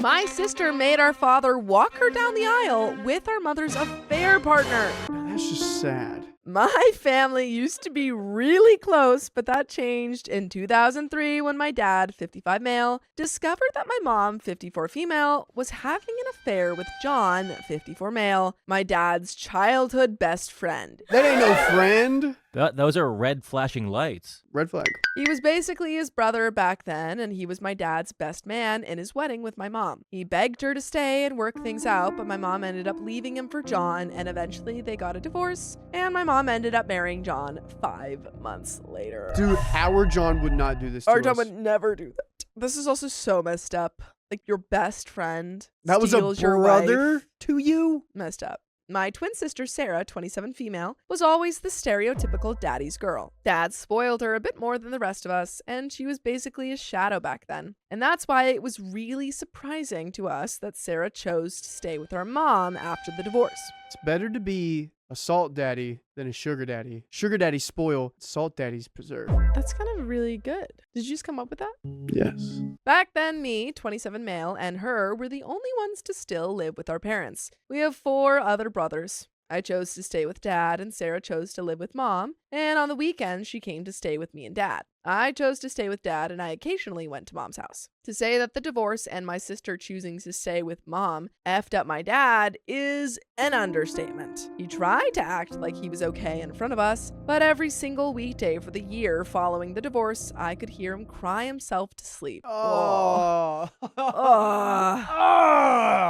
My sister made our father walk her down the aisle with our mother's affair partner. That's just sad. My family used to be really close, but that changed in 2003 when my dad, 55 male, discovered that my mom, 54 female, was having an affair with John, 54 male, my dad's childhood best friend. That ain't no friend. Those are red flashing lights. Red flag. He was basically his brother back then, and he was my dad's best man in his wedding with my mom. He begged her to stay and work things out, but my mom ended up leaving him for John, and eventually they got a divorce, and my mom ended up marrying John 5 months later. Dude, our John would not do this to Our us. John would never do that. This is also so messed up. Like, your best friend That was a steals your brother wife. to you? Messed up. My twin sister, Sarah, 27 female, was always the stereotypical daddy's girl. Dad spoiled her a bit more than the rest of us, and she was basically a shadow back then. And that's why it was really surprising to us that Sarah chose to stay with our mom after the divorce. It's better to be a salt daddy than a sugar daddy. Sugar daddies spoil, salt daddies preserve. That's kind of really good. Did you just come up with that? Yes. Back then, me, 27 male, and her were the only ones to still live with our parents. We have 4 other brothers. I chose to stay with Dad, and Sarah chose to live with Mom, and on the weekends, she came to stay with me and Dad. I chose to stay with Dad, and I occasionally went to Mom's house. To say that the divorce and my sister choosing to stay with Mom effed up my dad is an understatement. He tried to act like he was okay in front of us, but every single weekday for the year following the divorce, I could hear him cry himself to sleep. Oh.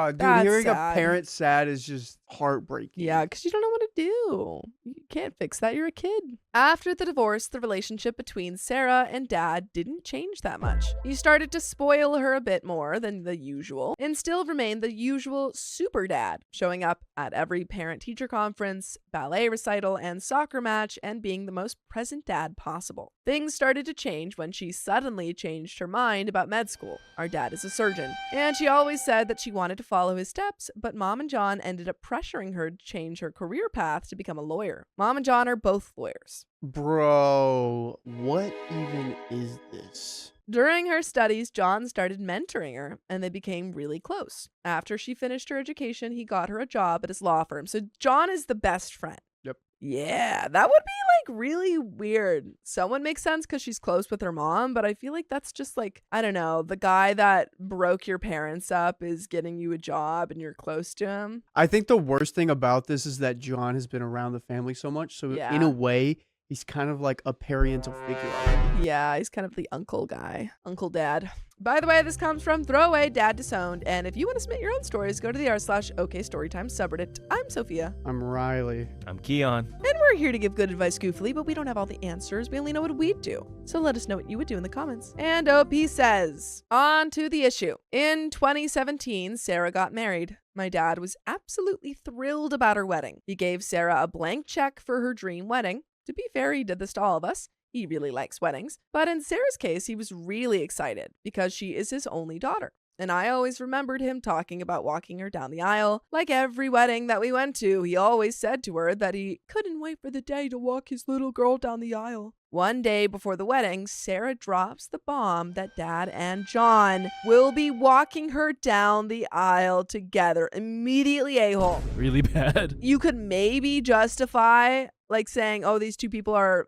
Dude, That's hearing sad. a parent sad is just heartbreaking. Yeah, because you don't know what to do. You can't fix that. You're a kid. After the divorce, the relationship between Sarah and Dad didn't change that much. He started to spoil her a bit more than the usual and still remained the usual super dad, showing up at every parent-teacher conference, ballet recital, and soccer match and being the most present dad possible. Things started to change when she suddenly changed her mind about med school. Our dad is a surgeon, and she always said that she wanted to follow his steps, but Mom and John ended up pressuring her to change her career path to become a lawyer. Mom and John are both lawyers. Bro, what even is this? During her studies, John started mentoring her, and they became really close. After she finished her education, he got her a job at his law firm. So John is the best friend. Yep. Yeah, that would be like really weird. Someone makes sense because she's close with her mom, but I feel like that's just like, I don't know, the guy that broke your parents up is getting you a job and you're close to him. I think the worst thing about this is that John has been around the family so much. So Yeah. in a way, he's kind of like a parental figure already. Yeah, he's kind of the uncle guy. Uncle Dad. By the way, this comes from Throwaway Dad Disowned, and if you want to submit your own stories, go to the r/OKstorytime subreddit. I'm Sophia. I'm Riley. I'm Keon. And we're here to give good advice goofily, but we don't have all the answers. We only know what we'd do. So let us know what you would do in the comments. And OP says, on to the issue. In 2017, Sarah got married. My dad was absolutely thrilled about her wedding. He gave Sarah a blank check for her dream wedding. To be fair, he did this to all of us. He really likes weddings. But in Sarah's case, he was really excited because she is his only daughter. And I always remembered him talking about walking her down the aisle. Like every wedding that we went to, he always said to her that he couldn't wait for the day to walk his little girl down the aisle. One day before the wedding, Sarah drops the bomb that Dad and John will be walking her down the aisle together. Immediately a-hole. Really bad. You could maybe justify like saying, oh, these two people are,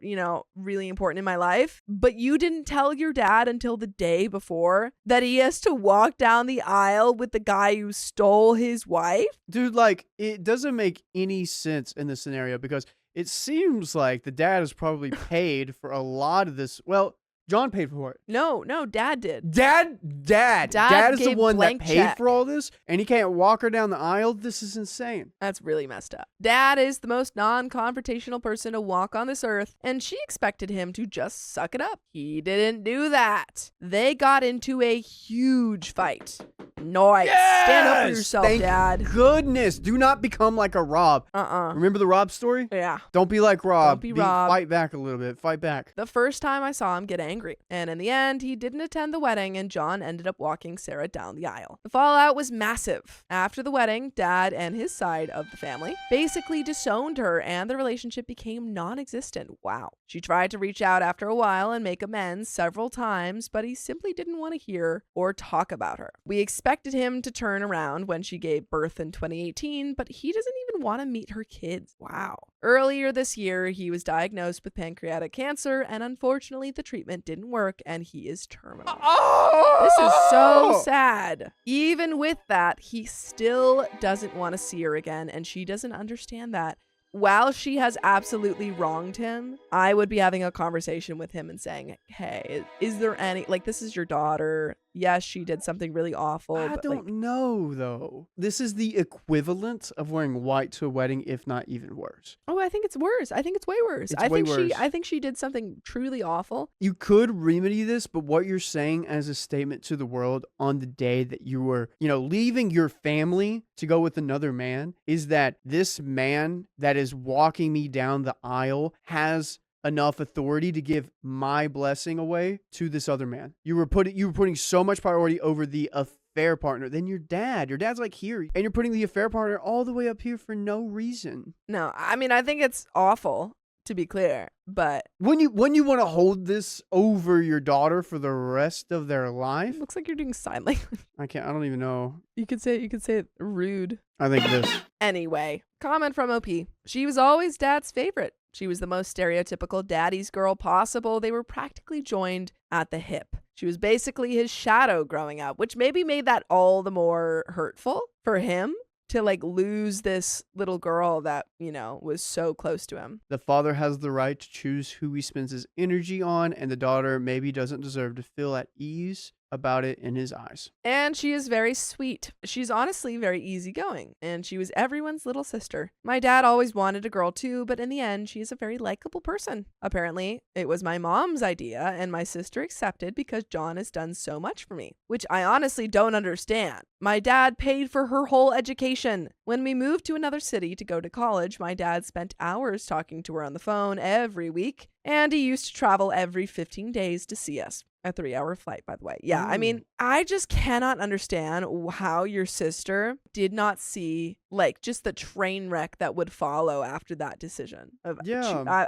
really important in my life. But you didn't tell your dad until the day before that he has to walk down the aisle with the guy who stole his wife? Dude, like, it doesn't make any sense in this scenario because it seems like the dad is probably paid for a lot of this. Well, John paid for it. No, Dad did. Dad is the gave one that blank paid check. for all this, and he can't walk her down the aisle. This is insane. That's really messed up. Dad is the most non-confrontational person to walk on this earth, and she expected him to just suck it up. He didn't do that. They got into a huge fight. Nice. Stand up for Yes! yourself, Thank Dad. Goodness, do not become like a Rob. Remember the Rob story? Yeah. Don't be like Rob. Don't be Rob. Fight back a little bit. Fight back. The first time I saw him get angry, and in the end, he didn't attend the wedding, and John ended up walking Sarah down the aisle. The fallout was massive. After the wedding, Dad and his side of the family basically disowned her, and the relationship became non-existent. Wow. She tried to reach out after a while and make amends several times, but he simply didn't want to hear or talk about her. We experienced expected him to turn around when she gave birth in 2018, but he doesn't even want to meet her kids. Wow. Earlier this year, he was diagnosed with pancreatic cancer, and unfortunately, the treatment didn't work, and he is terminal. Oh! This is so sad. Even with that, he still doesn't want to see her again, and she doesn't understand that. While she has absolutely wronged him, I would be having a conversation with him and saying, hey, is there any, like, this is your daughter. Yes, she did something really awful. I but don't know, though. This is the equivalent of wearing white to a wedding, if not even worse. Oh, I think it's worse. I think it's way worse. It's way worse. I think she did something truly awful. You could remedy this, but what you're saying as a statement to the world on the day that you were, leaving your family to go with another man is that this man that is walking me down the aisle has enough authority to give my blessing away to this other man. You were putting so much priority over the affair partner than your dad. Your dad's like here, and you're putting the affair partner all the way up here for no reason. No, I mean, I think it's awful, to be clear, but when you want to hold this over your daughter for the rest of their life, it looks like you're doing sign language. I don't even know. You could say it rude. I think this. Anyway, comment from OP. She was always Dad's favorite. She was the most stereotypical daddy's girl possible. They were practically joined at the hip. She was basically his shadow growing up, which maybe made that all the more hurtful for him to lose this little girl that, was so close to him. The father has the right to choose who he spends his energy on, and the daughter maybe doesn't deserve to feel at ease about it in his eyes. And she is very sweet. She's honestly very easygoing, and she was everyone's little sister. My dad always wanted a girl too, but in the end, she's a very likable person. Apparently, it was my mom's idea, and my sister accepted because John has done so much for me, which I honestly don't understand. My dad paid for her whole education. When we moved to another city to go to college, my dad spent hours talking to her on the phone every week, and he used to travel every 15 days to see us. A 3-hour flight, by the way. Yeah, I mean, I just cannot understand how your sister did not see, just the train wreck that would follow after that decision of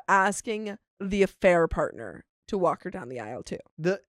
asking the affair partner to walk her down the aisle too.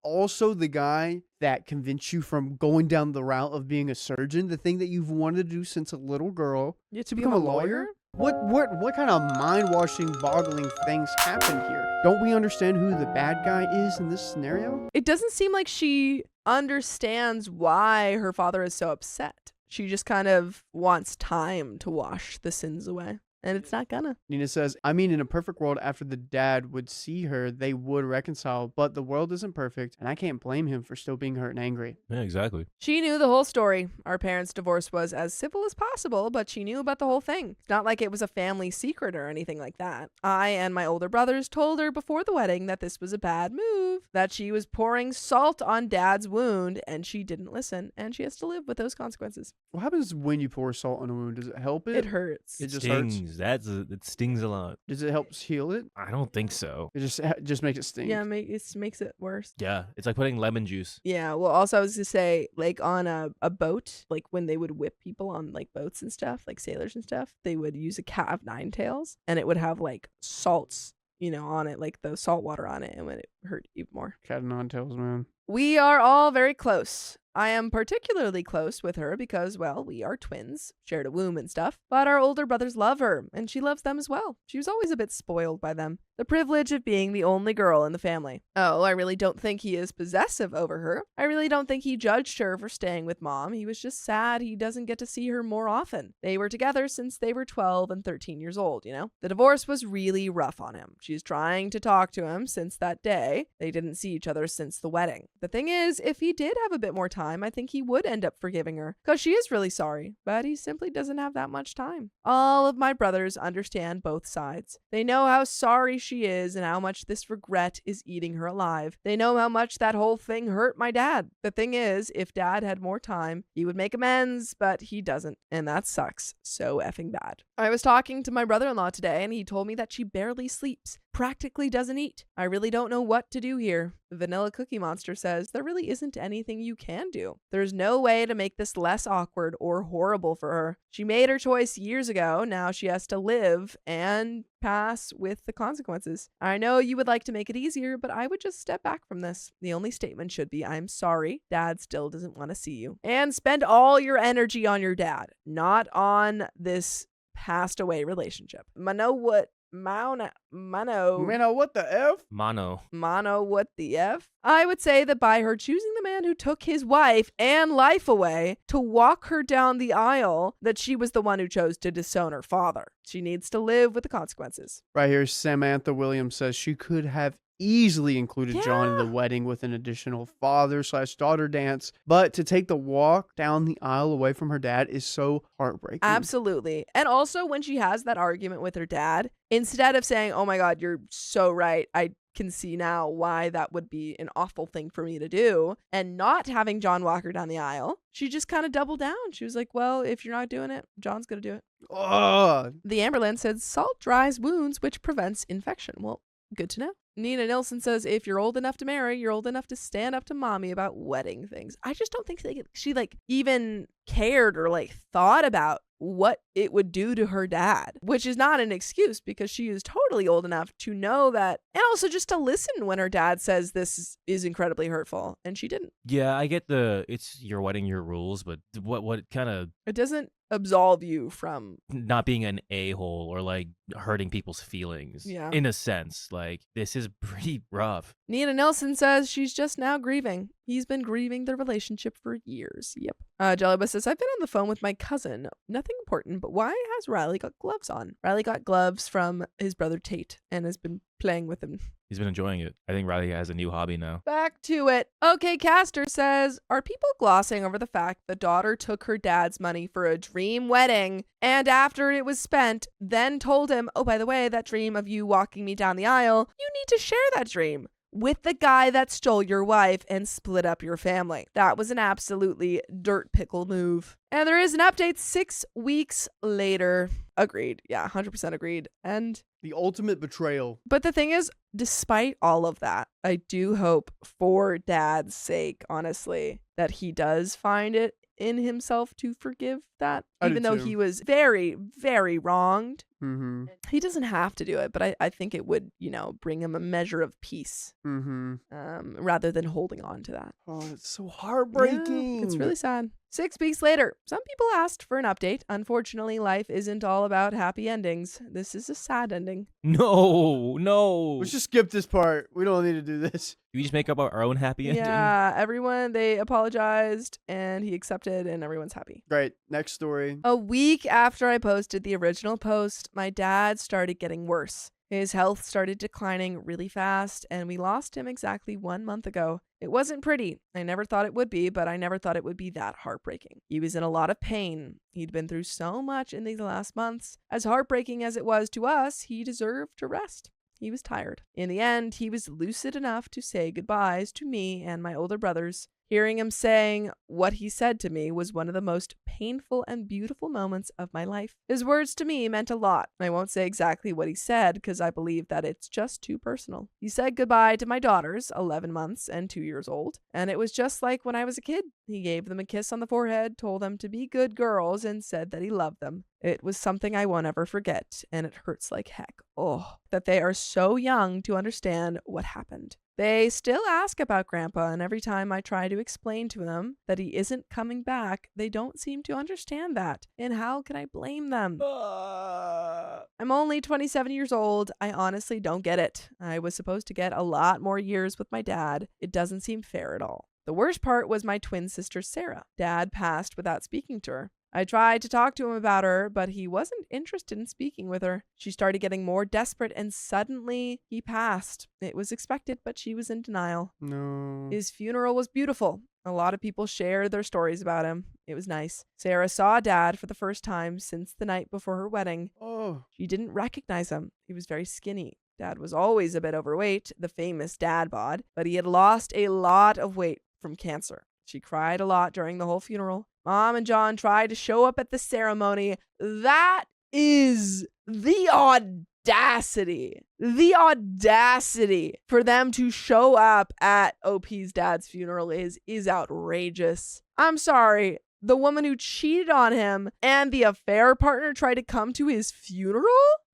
Also the guy that convinced you from going down the route of being a surgeon, the thing that you've wanted to do since a little girl, to become a lawyer? What kind of mind-washing, boggling things happened here? Don't we understand who the bad guy is in this scenario? It doesn't seem like she understands why her father is so upset. She just kind of wants time to wash the sins away. And it's not gonna. Nina says, I mean, in a perfect world, after the dad would see her, they would reconcile, but the world isn't perfect, and I can't blame him for still being hurt and angry. Yeah, exactly. She knew the whole story. Our parents' divorce was as civil as possible, but she knew about the whole thing. It's not like it was a family secret or anything like that. I and my older brothers told her before the wedding that this was a bad move, that she was pouring salt on Dad's wound, and she didn't listen, and she has to live with those consequences. What happens when you pour salt on a wound? Does it help it? It hurts. It just stings. hurts? It stings a lot. Does it help heal it? I don't think so. It just makes it sting. Yeah, it makes it worse. Yeah, it's like putting lemon juice. Yeah, well, also I was going to say, on a boat, when they would whip people on boats and stuff, sailors and stuff, they would use a cat of nine tails, and it would have salts, on it, the salt water on it, and when it hurt even more. Cat of nine tails, man. We are all very close. I am particularly close with her because, well, we are twins, shared a womb and stuff, but our older brothers love her, and she loves them as well. She was always a bit spoiled by them. The privilege of being the only girl in the family. Oh, I really don't think he is possessive over her. I really don't think he judged her for staying with Mom. He was just sad he doesn't get to see her more often. They were together since they were 12 and 13 years old, The divorce was really rough on him. She's trying to talk to him since that day. They didn't see each other since the wedding. The thing is, if he did have a bit more time, I think he would end up forgiving her, because she is really sorry, but he simply doesn't have that much time. All of my brothers understand both sides. They know how sorry she is and how much this regret is eating her alive. They know how much that whole thing hurt my dad. The thing is, if Dad had more time, he would make amends, but he doesn't, and that sucks so effing bad. I was talking to my brother-in-law today, and he told me that she barely sleeps. practically doesn't eat. I really don't know what to do here. Vanilla Cookie Monster says there really isn't anything you can do. There's no way to make this less awkward or horrible for her. She made her choice years ago. Now she has to live and pass with the consequences. I know you would like to make it easier, but I would just step back from this. The only statement should be, I'm sorry. Dad still doesn't want to see you. And spend all your energy on your dad, not on this passed away relationship. Mano, what the F? Mono. What the F? I would say that by her choosing the man who took his wife and life away to walk her down the aisle, that she was the one who chose to disown her father. She needs to live with the consequences. Right here, Samantha Williams says she could have easily included John in the wedding with an additional father/daughter dance, but to take the walk down the aisle away from her dad is so heartbreaking. Absolutely. And also when she has that argument with her dad, instead of saying, oh my God, you're so right, I can see now why that would be an awful thing for me to do, and not having John walk her down the aisle, she just kind of doubled down. She was like, well, if you're not doing it, John's gonna do it. The Amberland said salt dries wounds, which prevents infection. Well, good to know. Nina Nilsson says, if you're old enough to marry, you're old enough to stand up to mommy about wedding things. I just don't think she even cared or thought about what it would do to her dad, which is not an excuse because she is totally old enough to know that, and also just to listen when her dad says this is incredibly hurtful, and she didn't. Yeah, I get it's your wedding, your rules, but what kind of... It doesn't absolve you from not being an a-hole or hurting people's feelings. Yeah. In a sense, this is pretty rough. Nina Nelson says she's just now grieving. He's been grieving their relationship for years. Yep. Jellybus says, I've been on the phone with my cousin. Nothing important, but why has Riley got gloves on? Riley got gloves from his brother Tate and has been playing with him. He's been enjoying it. I think Riley has a new hobby now. Back to it. Okay, Caster says, are people glossing over the fact the daughter took her dad's money for a dream wedding and after it was spent, then told him, oh, by the way, that dream of you walking me down the aisle, you need to share that dream with the guy that stole your wife and split up your family. That was an absolutely dirt pickle move. And there is an update 6 weeks later. Agreed. Yeah, 100% agreed. And the ultimate betrayal. But the thing is, despite all of that, I do hope for Dad's sake, honestly, that he does find it in himself to forgive that, even though he was very, very wronged. Mm-hmm. He doesn't have to do it, but I think it would, bring him a measure of peace, rather than holding on to that. Oh, it's so heartbreaking. Yeah, it's really sad. 6 weeks later, some people asked for an update. Unfortunately, life isn't all about happy endings. This is a sad ending. No. Let's just skip this part. We don't need to do this. We just make up our own happy ending. Yeah, everyone, they apologized and he accepted and everyone's happy. Great. Next story. A week after I posted the original post, my dad started getting worse. His health started declining really fast, and we lost him exactly 1 month ago. It wasn't pretty. I never thought it would be, but I never thought it would be that heartbreaking. He was in a lot of pain. He'd been through so much in these last months. As heartbreaking as it was to us, he deserved to rest. He was tired. In the end, he was lucid enough to say goodbyes to me and my older brothers. Hearing him saying what he said to me was one of the most painful and beautiful moments of my life. His words to me meant a lot. I won't say exactly what he said because I believe that it's just too personal. He said goodbye to my daughters, 11 months and 2 years old, and it was just like when I was a kid. He gave them a kiss on the forehead, told them to be good girls, and said that he loved them. It was something I won't ever forget, and it hurts like heck. Oh, that they are so young to understand what happened. They still ask about Grandpa, and every time I try to explain to them that he isn't coming back, they don't seem to understand that. And how can I blame them? I'm only 27 years old. I honestly don't get it. I was supposed to get a lot more years with my dad. It doesn't seem fair at all. The worst part was my twin sister, Sarah. Dad passed without speaking to her. I tried to talk to him about her, but he wasn't interested in speaking with her. She started getting more desperate, and suddenly he passed. It was expected, but she was in denial. No. His funeral was beautiful. A lot of people shared their stories about him. It was nice. Sarah saw Dad for the first time since the night before her wedding. Oh. She didn't recognize him. He was very skinny. Dad was always a bit overweight, the famous dad bod, but he had lost a lot of weight from cancer. She cried a lot during the whole funeral. Mom and John tried to show up at the ceremony. That is the audacity for them to show up at OP's dad's funeral is outrageous. I'm sorry. The woman who cheated on him and the affair partner tried to come to his funeral?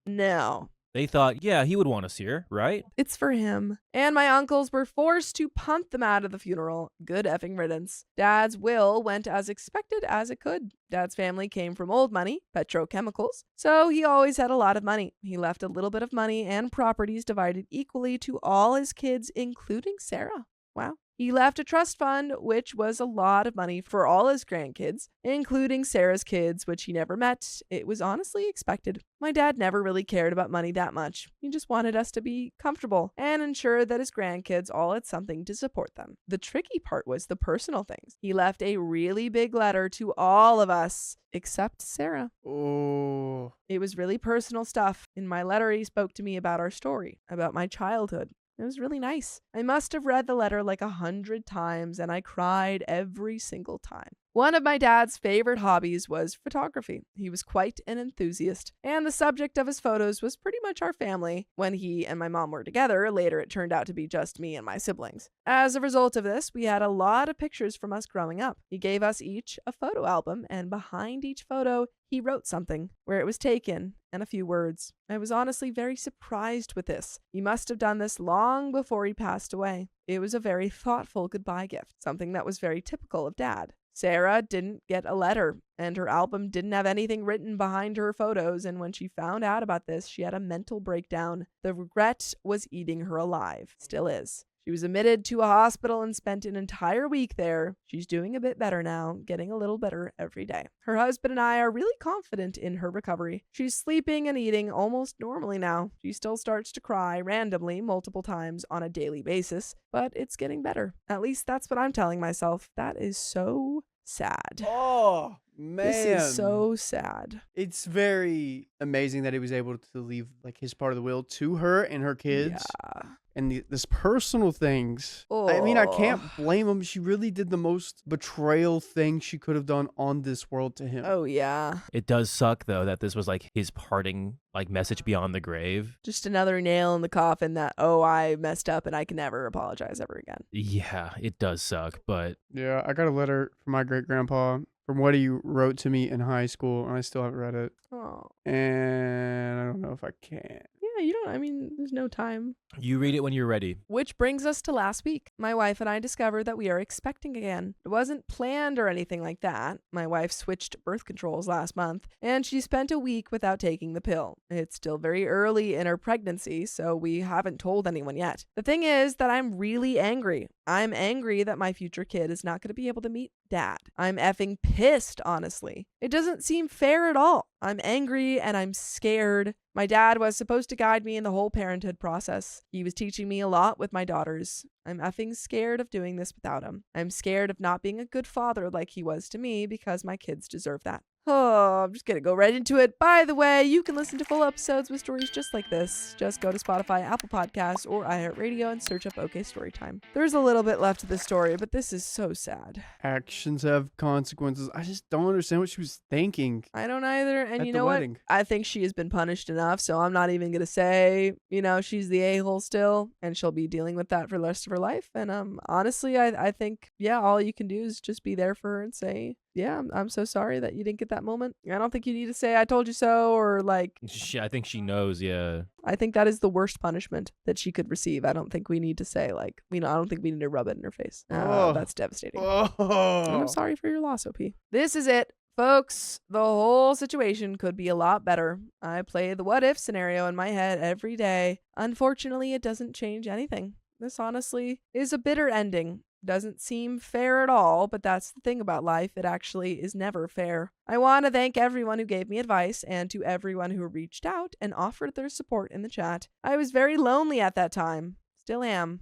No. They thought, yeah, he would want to see her, right? It's for him. And my uncles were forced to punt them out of the funeral. Good effing riddance. Dad's will went as expected as it could. Dad's family came from old money, petrochemicals, so he always had a lot of money. He left a little bit of money and properties divided equally to all his kids, including Sarah. Wow. He left a trust fund, which was a lot of money for all his grandkids, including Sarah's kids, which he never met. It was honestly expected. My dad never really cared about money that much. He just wanted us to be comfortable and ensure that his grandkids all had something to support them. The tricky part was the personal things. He left a really big letter to all of us, except Sarah. Oh. It was really personal stuff. In my letter, he spoke to me about our story, about my childhood. It was really nice. I must have read the letter like 100 times, and I cried every single time. One of my dad's favorite hobbies was photography. He was quite an enthusiast, and the subject of his photos was pretty much our family. When he and my mom were together, later it turned out to be just me and my siblings. As a result of this, we had a lot of pictures from us growing up. He gave us each a photo album, and behind each photo, he wrote something, where it was taken, and a few words. I was honestly very surprised with this. He must have done this long before he passed away. It was a very thoughtful goodbye gift, something that was very typical of Dad. Sarah didn't get a letter, and her album didn't have anything written behind her photos, and when she found out about this, she had a mental breakdown. The regret was eating her alive. Still is. She was admitted to a hospital and spent an entire week there. She's doing a bit better now, getting a little better every day. Her husband and I are really confident in her recovery. She's sleeping and eating almost normally now. She still starts to cry randomly multiple times on a daily basis, but it's getting better. At least that's what I'm telling myself. That is so sad. Oh, man. This is so sad. It's very amazing that he was able to leave like his part of the will to her and her kids. Yeah. And this personal things. I mean, I can't blame him. She really did the most betrayal thing she could have done on this world to him. Oh, yeah. It does suck, though, that this was like his parting like message beyond the grave. Just another nail in the coffin that, I messed up and I can never apologize ever again. Yeah, it does suck, but... Yeah, I got a letter from my great-grandpa from what he wrote to me in high school, and I still haven't read it. Oh. And I don't know if I can. Yeah, there's no time. You read it when you're ready. Which brings us to last week. My wife and I discovered that we are expecting again. It wasn't planned or anything like that. My wife switched birth controls last month, and she spent a week without taking the pill. It's still very early in her pregnancy, so we haven't told anyone yet. The thing is that I'm really angry. I'm angry that my future kid is not going to be able to meet Dad. I'm effing pissed, honestly. It doesn't seem fair at all. I'm angry and I'm scared. My dad was supposed to guide me in the whole parenthood process. He was teaching me a lot with my daughters. I'm effing scared of doing this without him. I'm scared of not being a good father like he was to me because my kids deserve that. Oh, I'm just going to go right into it. By the way, you can listen to full episodes with stories just like this. Just go to Spotify, Apple Podcasts, or iHeartRadio and search up OK Storytime. There's a little bit left of the story, but this is so sad. Actions have consequences. I just don't understand what she was thinking. I don't either. And you the know wedding. what? I think she has been punished enough, so I'm not even going to say, she's the a-hole still, and she'll be dealing with that for the rest of her life. And honestly, I think, all you can do is just be there for her and say, yeah, I'm so sorry that you didn't get that moment. I don't think you need to say, I told you so, or like... I think she knows, yeah. I think that is the worst punishment that she could receive. I don't think we need to say, I don't think we need to rub it in her face. That's devastating. And I'm sorry for your loss, OP. This is it. Folks, the whole situation could be a lot better. I play the what if scenario in my head every day. Unfortunately, it doesn't change anything. This honestly is a bitter ending. Doesn't seem fair at all, but that's the thing about life. It actually is never fair. I want to thank everyone who gave me advice and to everyone who reached out and offered their support in the chat. I was very lonely at that time. Still am.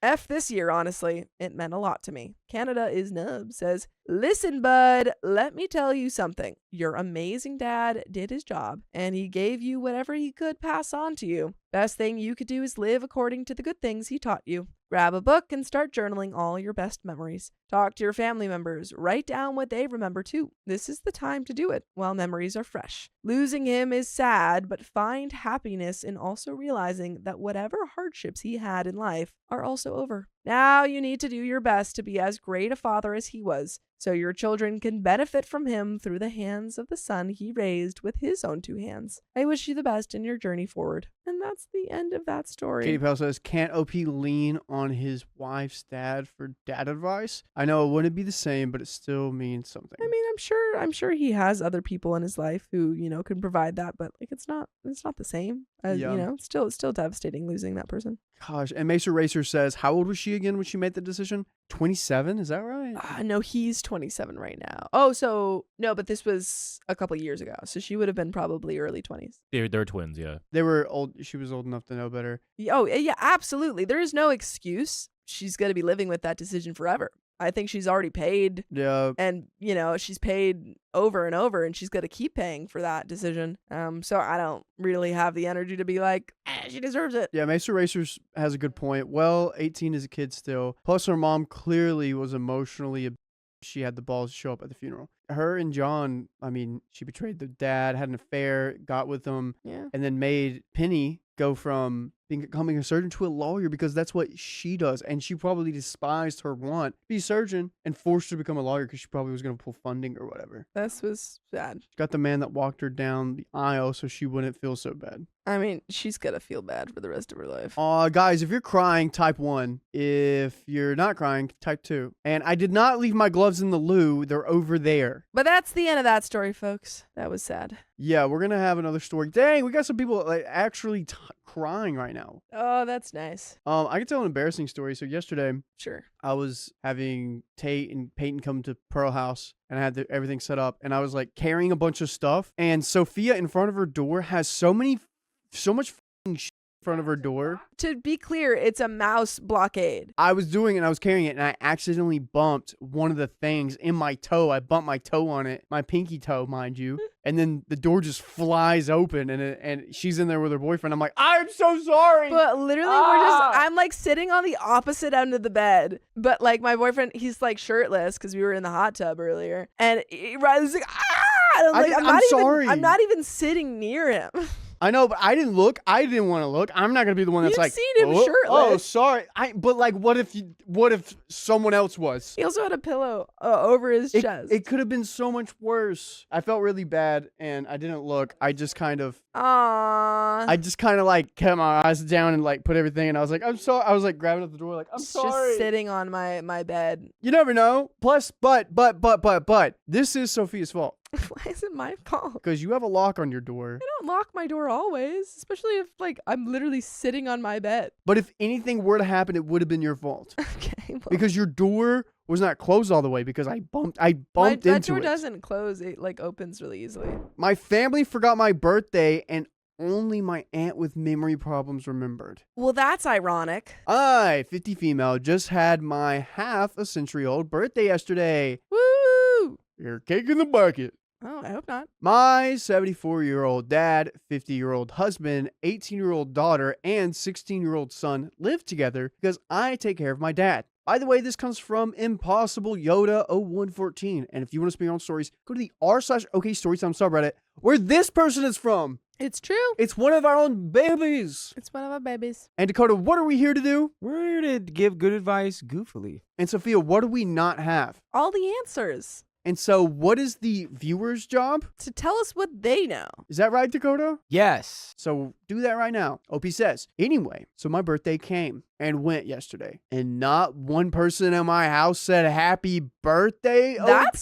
F this year, honestly. It meant a lot to me. Canada is Nub says, listen, bud, let me tell you something. Your amazing dad did his job, and he gave you whatever he could pass on to you. Best thing you could do is live according to the good things he taught you. Grab a book and start journaling all your best memories. Talk to your family members. Write down what they remember too. This is the time to do it while memories are fresh. Losing him is sad, but find happiness in also realizing that whatever hardships he had in life are also over. Now you need to do your best to be as great a father as he was, so your children can benefit from him through the hands of the son he raised with his own 2 hands. I wish you the best in your journey forward. And that's the end of that story. Katie Pell says, can't OP lean on his wife's dad for dad advice? I know it wouldn't be the same, but it still means something. I mean, I'm sure he has other people in his life who, can provide that, but like it's not the same. Yeah. It's still devastating losing that person. Gosh, and Mesa Racer says, how old was she again when she made the decision? 27, is that right? No, he's 27 right now. Oh, so no, but this was a couple years ago, so she would have been probably early 20s. They're twins, yeah. They were old. She was old enough to know better. Oh, yeah, absolutely. There is no excuse. She's going to be living with that decision forever. I think she's already paid. Yeah. And, she's paid over and over, and she's going to keep paying for that decision. So I don't really have the energy to be like, she deserves it. Yeah, Mesa Racers has a good point. Well, 18 is a kid still. Plus, her mom clearly was emotionally. She had the balls to show up at the funeral. Her and John, I mean, she betrayed the dad, had an affair, got with him, and then made Penny go from becoming a surgeon to a lawyer because that's what she does. And she probably despised her want to be a surgeon and forced her to become a lawyer because she probably was going to pull funding or whatever. This was sad. She got the man that walked her down the aisle so she wouldn't feel so bad. I mean, she's going to feel bad for the rest of her life. Guys, if you're crying, type 1. If you're not crying, type 2. And I did not leave my gloves in the loo. They're over there. But that's the end of that story, folks. That was sad. Yeah, we're going to have another story. Dang, we got some people like actually crying right now. Oh, that's nice. I can tell an embarrassing story. So yesterday, Sure. I was having Tate and Peyton come to Pearl House, and I had everything set up, and I was like carrying a bunch of stuff. And Sophia in front of her door has so much shit in front of her door. To be clear, it's a mouse blockade. I was doing it and I was carrying it, and I accidentally bumped one of the things in my toe. I bumped my toe on it, my pinky toe, mind you. And then the door just flies open, and she's in there with her boyfriend. I'm like, I'm so sorry. But literally, I'm like sitting on the opposite end of the bed. But like my boyfriend, he's like shirtless because we were in the hot tub earlier. And Riley's like, ah! I'm sorry. I'm not even sitting near him. I know, but I didn't look. I didn't want to look. I'm not gonna be the one that's You've like, seen him shirtless. Oh, sorry. But like, what if someone else was? He also had a pillow over his chest. It could have been so much worse. I felt really bad, and I didn't look. I just kind of. Aww. I just kind of like kept my eyes down and like put everything, and I was like, I'm sorry. I was like grabbing at the door, like, I'm sorry. Just sitting on my bed. You never know. Plus, but this is Sophia's fault. Why is it my fault? Because you have a lock on your door. I don't lock my door always, especially if like I'm literally sitting on my bed. But if anything were to happen, it would have been your fault. Okay. Well, because your door was not closed all the way because I bumped into it. That door doesn't close. It like opens really easily. My family forgot my birthday, and only my aunt with memory problems remembered. Well, that's ironic. I, 50 female, just had my half a century old birthday yesterday. Woo! You're cake in the bucket. Oh, I hope not. My 74-year-old dad, 50-year-old husband, 18-year-old daughter, and 16-year-old son live together because I take care of my dad. By the way, this comes from Impossible Yoda 0114. And if you want to spin your own stories, go to the r/okstorytime subreddit where this person is from. It's true. It's one of our own babies. It's one of our babies. And Dakota, what are we here to do? We're here to give good advice goofily. And Sophia, what do we not have? All the answers. And so what is the viewer's job? To tell us what they know. Is that right, Dakota? Yes. So do that right now. OP says, anyway, so my birthday came and went yesterday, and not one person in my house said happy birthday, OP? That's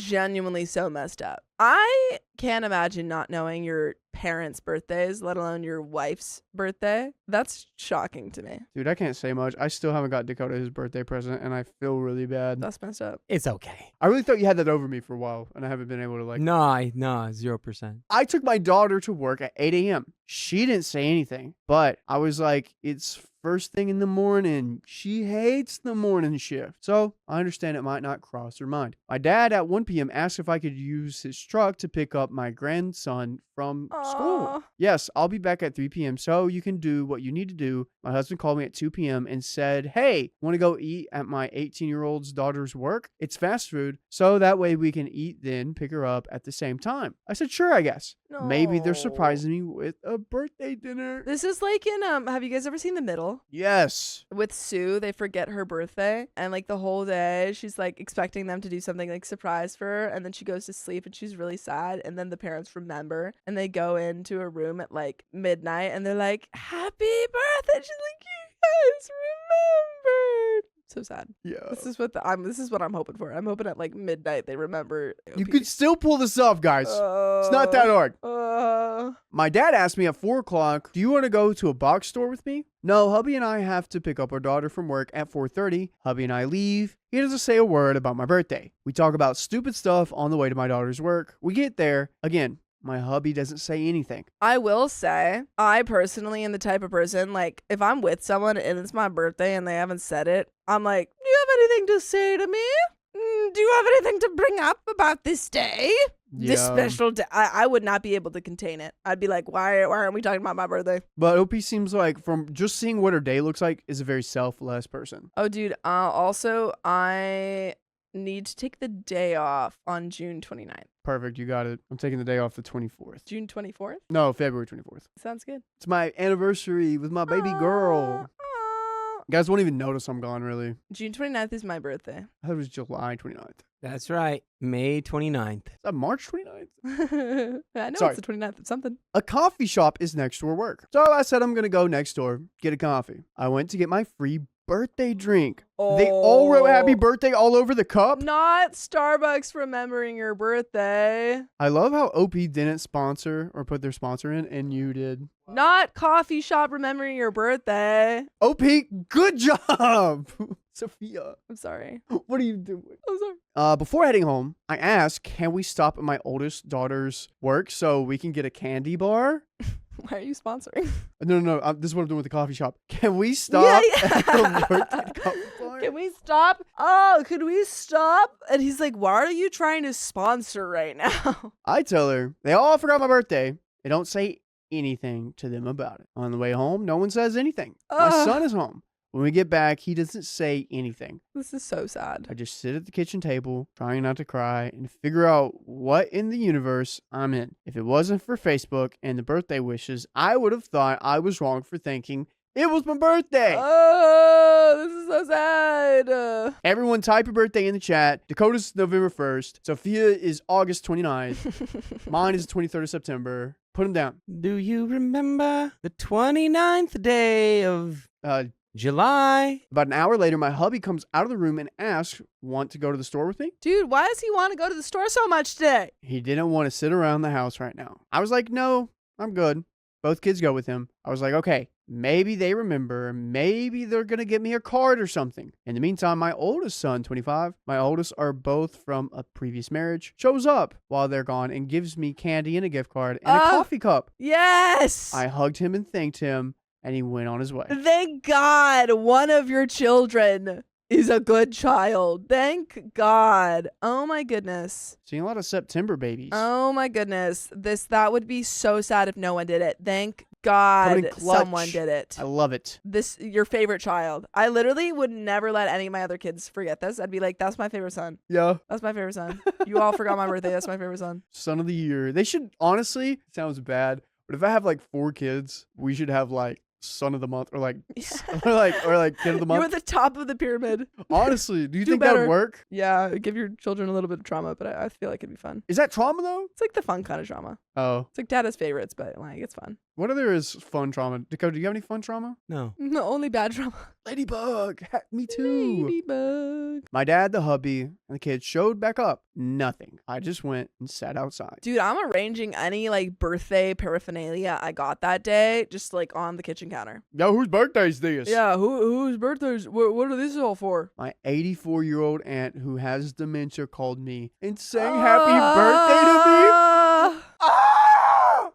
genuinely so messed up. I can't imagine not knowing your parents' birthdays, let alone your wife's birthday. That's shocking to me. Dude, I can't say much. I still haven't got Dakota his birthday present, and I feel really bad. That's messed up. It's okay. I really thought you had that over me for a while, and I haven't been able to like... Nah, 0%. I took my daughter to work at 8 a.m. She didn't say anything, but I was like, it's first thing in the morning. She hates the morning shift. So I understand it might not cross her mind. My dad at 1 p.m. asked if I could use his truck to pick up my grandson from school. Aw. Yes, I'll be back at 3 p.m. so you can do what you need to do. My husband called me at 2 p.m. and said, hey, want to go eat at my 18-year-old's daughter's work? It's fast food, so that way we can eat then pick her up at the same time. I said, sure, I guess. Maybe they're No. surprising me with a birthday dinner. This is like in have you guys ever seen The Middle? Yes. With Sue, they forget her birthday, and like the whole day she's like expecting them to do something like surprise for her, and then she goes to sleep and she's really sad, and then the parents remember and they go into a room at like midnight and they're like, happy birthday. She's like, you guys remembered. So sad. Yeah. This is what I'm hoping for. I'm hoping at like midnight they remember. You could still pull this off, guys. It's not that hard. My dad asked me at 4 o'clock, do you want to go to a box store with me? No, hubby and I have to pick up our daughter from work at 4:30. Hubby and I leave. He doesn't say a word about my birthday. We talk about stupid stuff on the way to my daughter's work. We get there. Again, my hubby doesn't say anything. I will say, I personally am the type of person, like, if I'm with someone and it's my birthday and they haven't said it, I'm like, do you have anything to say to me? Do you have anything to bring up about this day? This special day? I would not be able to contain it. I'd be like, why aren't we talking about my birthday? But OP seems like, from just seeing what her day looks like, is a very selfless person. Oh, dude, also, I need to take the day off on June 29th. Perfect, you got it. I'm taking the day off the 24th. June 24th? No, February 24th. Sounds good. It's my anniversary with my baby girl. You guys won't even notice I'm gone, really. June 29th is my birthday. I thought it was July 29th. That's right. May 29th. Is that March 29th? I know Sorry. it's the 29th of something. A coffee shop is next door work. So I said I'm going to go next door, get a coffee. I went to get my free birthday drink. They all wrote happy birthday all over the cup. Not Starbucks remembering your birthday. I love how OP didn't sponsor or put their sponsor in, and you did. Not coffee shop remembering your birthday. OP, good job. Sophia, I'm sorry. what are you doing? I'm sorry. Before heading home, I asked, can we stop at my oldest daughter's work so we can get a candy bar? Why are you sponsoring? No. This is what I'm doing with the coffee shop. Can we stop at the birthday coffee bar? Can we stop? Oh, could we stop? And he's like, why are you trying to sponsor right now? I tell her, they all forgot my birthday. They don't say anything to them about it. On the way home, no one says anything. My son is home. When we get back, he doesn't say anything. This is so sad. I just sit at the kitchen table, trying not to cry, and figure out what in the universe I'm in. If it wasn't for Facebook and the birthday wishes, I would have thought I was wrong for thinking it was my birthday. Oh, this is so sad. Everyone type your birthday in the chat. Dakota's November 1st. Sophia is August 29th. Mine is the 23rd of September. Put them down. Do you remember the 29th day of July? About an hour later, my hubby comes out of the room and asks, want to go to the store with me? Dude, why does he want to go to the store so much today? He didn't want to sit around the house right now. I was like, no, I'm good. Both kids go with him. I was like, okay, maybe they remember. Maybe they're going to get me a card or something. In the meantime, my oldest son, 25, my oldest are both from a previous marriage, shows up while they're gone and gives me candy and a gift card and a coffee cup. Yes. I hugged him and thanked him, and he went on his way. Thank God one of your children is a good child. Thank God. Oh my goodness. Seeing a lot of September babies. Oh my goodness. That would be so sad if no one did it. Thank God someone did it. I love it. Your favorite child. I literally would never let any of my other kids forget this. I'd be like, that's my favorite son. Yeah. That's my favorite son. You all forgot my birthday. That's my favorite son. Son of the year. They should, honestly, it sounds bad, but if I have like 4 kids, we should have like son of the month or like or like kid of the month. You're at the top of the pyramid. Honestly, do you Do think that better. would work? Yeah, give your children a little bit of trauma, but I feel like it'd be fun. Is that trauma though? It's like the fun kind of trauma. Oh. It's like Dada's favorites, but like it's fun. What other is fun trauma? Dakota, do you have any fun trauma? No. No, only bad trauma. Ladybug. Me too. Ladybug. My dad, the hubby, and the kids showed back up. Nothing. I just went and sat outside. Dude, I'm arranging any like birthday paraphernalia I got that day just like on the kitchen counter. Yo, whose birthday's this? Yeah, whose birthdays? What are these all for? My 84-year-old aunt who has dementia called me and sang happy birthday to me.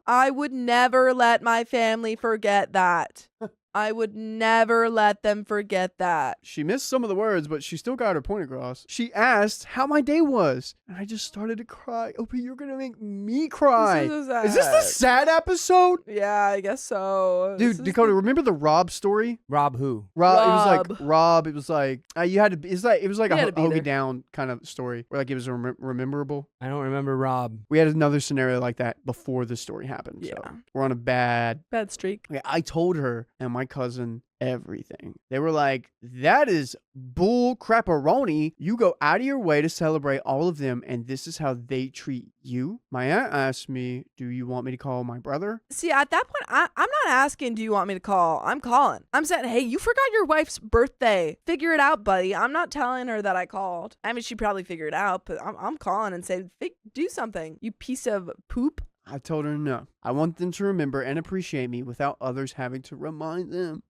I would never let my family forget that. I would never let them forget that. She missed some of the words, but she still got her point across. She asked how my day was, and I just started to cry. OP, you're gonna make me cry. This is so Is this the sad episode? Yeah, I guess so. Dude, Dakota, remember the Rob story? Rob who? Rob. It was like Rob. It was like you had to. It was like You a had to be Hoagie there. Down kind of story, where like it was rememberable. I don't remember Rob. We had another scenario like that before the story happened. Yeah. So we're on a bad streak. Okay, I told her and my cousin everything. They were like, that is bull crapperoni. You go out of your way to celebrate all of them, and this is how they treat you. My aunt asked me, do you want me to call my brother? See, at that point, I'm not asking, do you want me to call? I'm calling. I'm saying, hey, you forgot your wife's birthday. Figure it out, buddy. I'm not telling her that I called. I mean, she probably figured it out, but I'm calling and saying, do something, you piece of poop. I told her no. I want them to remember and appreciate me without others having to remind them.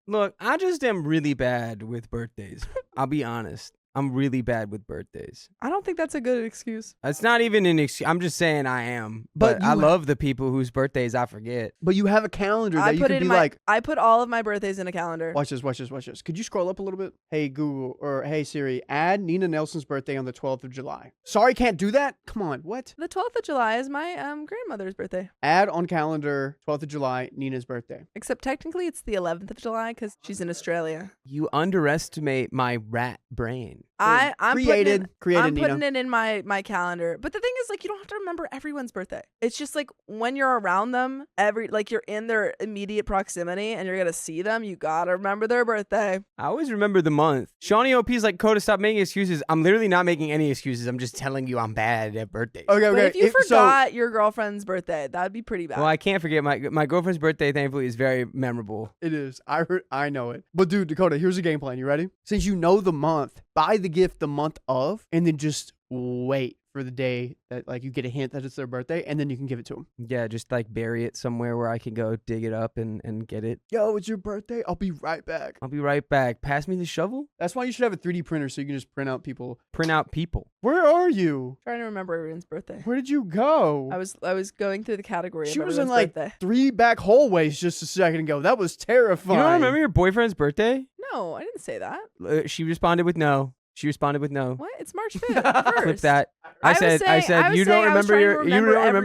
Look, I just am really bad with birthdays. I'll be honest. I'm really bad with birthdays. I don't think that's a good excuse. It's not even an excuse. I'm just saying I am. But I love the people whose birthdays I forget. But you have a calendar that you could be like. I put all of my birthdays in a calendar. Watch this. Could you scroll up a little bit? Hey, Google, or hey, Siri, add Nina Nelson's birthday on the 12th of July. Sorry, can't do that? Come on, what? The 12th of July is my grandmother's birthday. Add on calendar 12th of July, Nina's birthday. Except technically it's the 11th of July because she's in Australia. You underestimate my rat brain. I'm created putting Nina. it in my calendar. But the thing is, like, you don't have to remember everyone's birthday. It's just like when you're around them, you're in their immediate proximity and you're gonna see them, you gotta remember their birthday. I always remember the month. Shawnee OP's like, Coda, stop making excuses. I'm literally not making any excuses. I'm just telling you I'm bad at birthdays. Okay. But if you forgot your girlfriend's birthday, that would be pretty bad. Well, I can't forget my girlfriend's birthday. Thankfully, is very memorable. It is. I know it. But dude, Dakota, here's a game plan. You ready? Since you know the month, buy the gift the month of, and then just wait for the day that like you get a hint that it's their birthday, and then you can give it to them. Yeah, just like bury it somewhere where I can go dig it up and get it. Yo, it's your birthday. I'll be right back. I'll be right back. Pass me the shovel. That's why you should have a 3D printer so you can just print out people. Print out people. Where are you? Trying to remember everyone's birthday. Where did you go? I was going through the category She of was in everyone's like birthday. 3 back hallways just a second ago. That was terrifying. You don't remember your boyfriend's birthday? No, I didn't say that. She responded with no. What? It's March 5th. Clip that. I said I you don't remember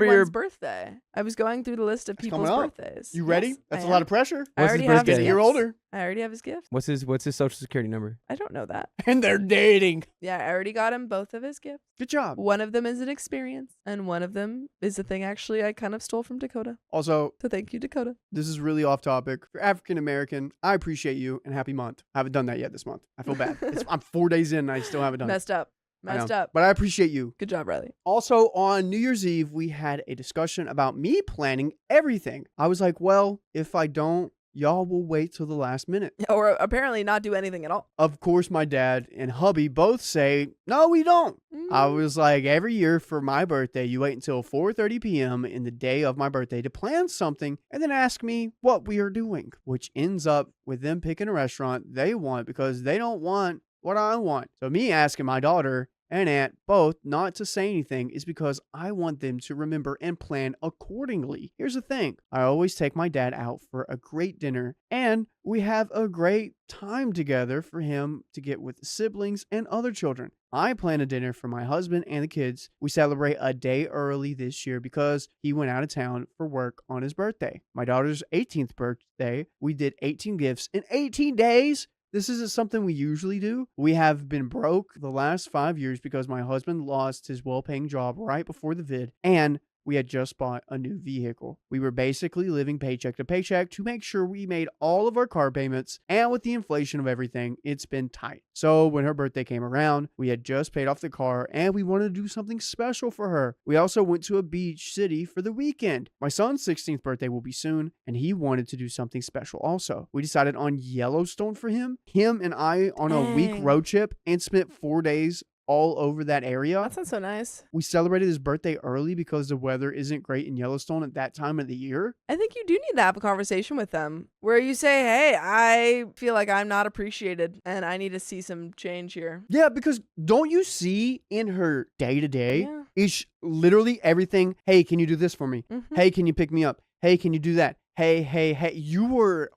your birthday. I was going through the list of people's coming up. birthdays. You ready? Yes, That's I a lot am. of pressure. I What's already his have birthday? his Get a year gifts. older. I already have his gift. What's his social security number? I don't know that. And they're dating. Yeah, I already got him both of his gifts. Good job. One of them is an experience, and one of them is a thing actually I kind of stole from Dakota. Also, So thank you, Dakota. this is really off topic. If you're African American, I appreciate you and happy month. I haven't done that yet this month. I feel bad. I'm 4 days in and I still haven't done Messed up. I know. Messed up. But I appreciate you. Good job, Riley. Also, on New Year's Eve, we had a discussion about me planning everything. I was like, well, if I don't, y'all will wait till the last minute. Or apparently not do anything at all. Of course, my dad and hubby both say, no, we don't. I was like, every year for my birthday, you wait until 4:30 p.m. in the day of my birthday to plan something and then ask me what we are doing, which ends up with them picking a restaurant they want because they don't want what I want. So me asking my daughter and aunt both not to say anything is because I want them to remember and plan accordingly. Here's the thing. I always take my dad out for a great dinner and we have a great time together for him to get with the siblings and other children. I plan a dinner for my husband and the kids. We celebrate a day early this year because he went out of town for work on his birthday. My daughter's 18th birthday, we did 18 gifts in 18 days. This isn't something we usually do. We have been broke the last 5 years because my husband lost his well-paying job right before the vid, and we had just bought a new vehicle. We were basically living paycheck to paycheck to make sure we made all of our car payments, and with the inflation of everything, it's been tight. So when her birthday came around, we had just paid off the car, and we wanted to do something special for her. We also went to a beach city for the weekend. My son's 16th birthday will be soon, and he wanted to do something special also. We decided on Yellowstone for him. Him and I on a week Dang. road trip and spent 4 days all over that area. That sounds so nice. We celebrated his birthday early because the weather isn't great in Yellowstone at that time of the year. I think you do need to have a conversation with them where you say, hey, I feel like I'm not appreciated and I need to see some change here. Yeah, because don't you see in her day-to-day, Yeah. it's literally everything, hey, can you do this for me? Mhm. Hey, can you pick me up? Hey, can you do that? Hey, you were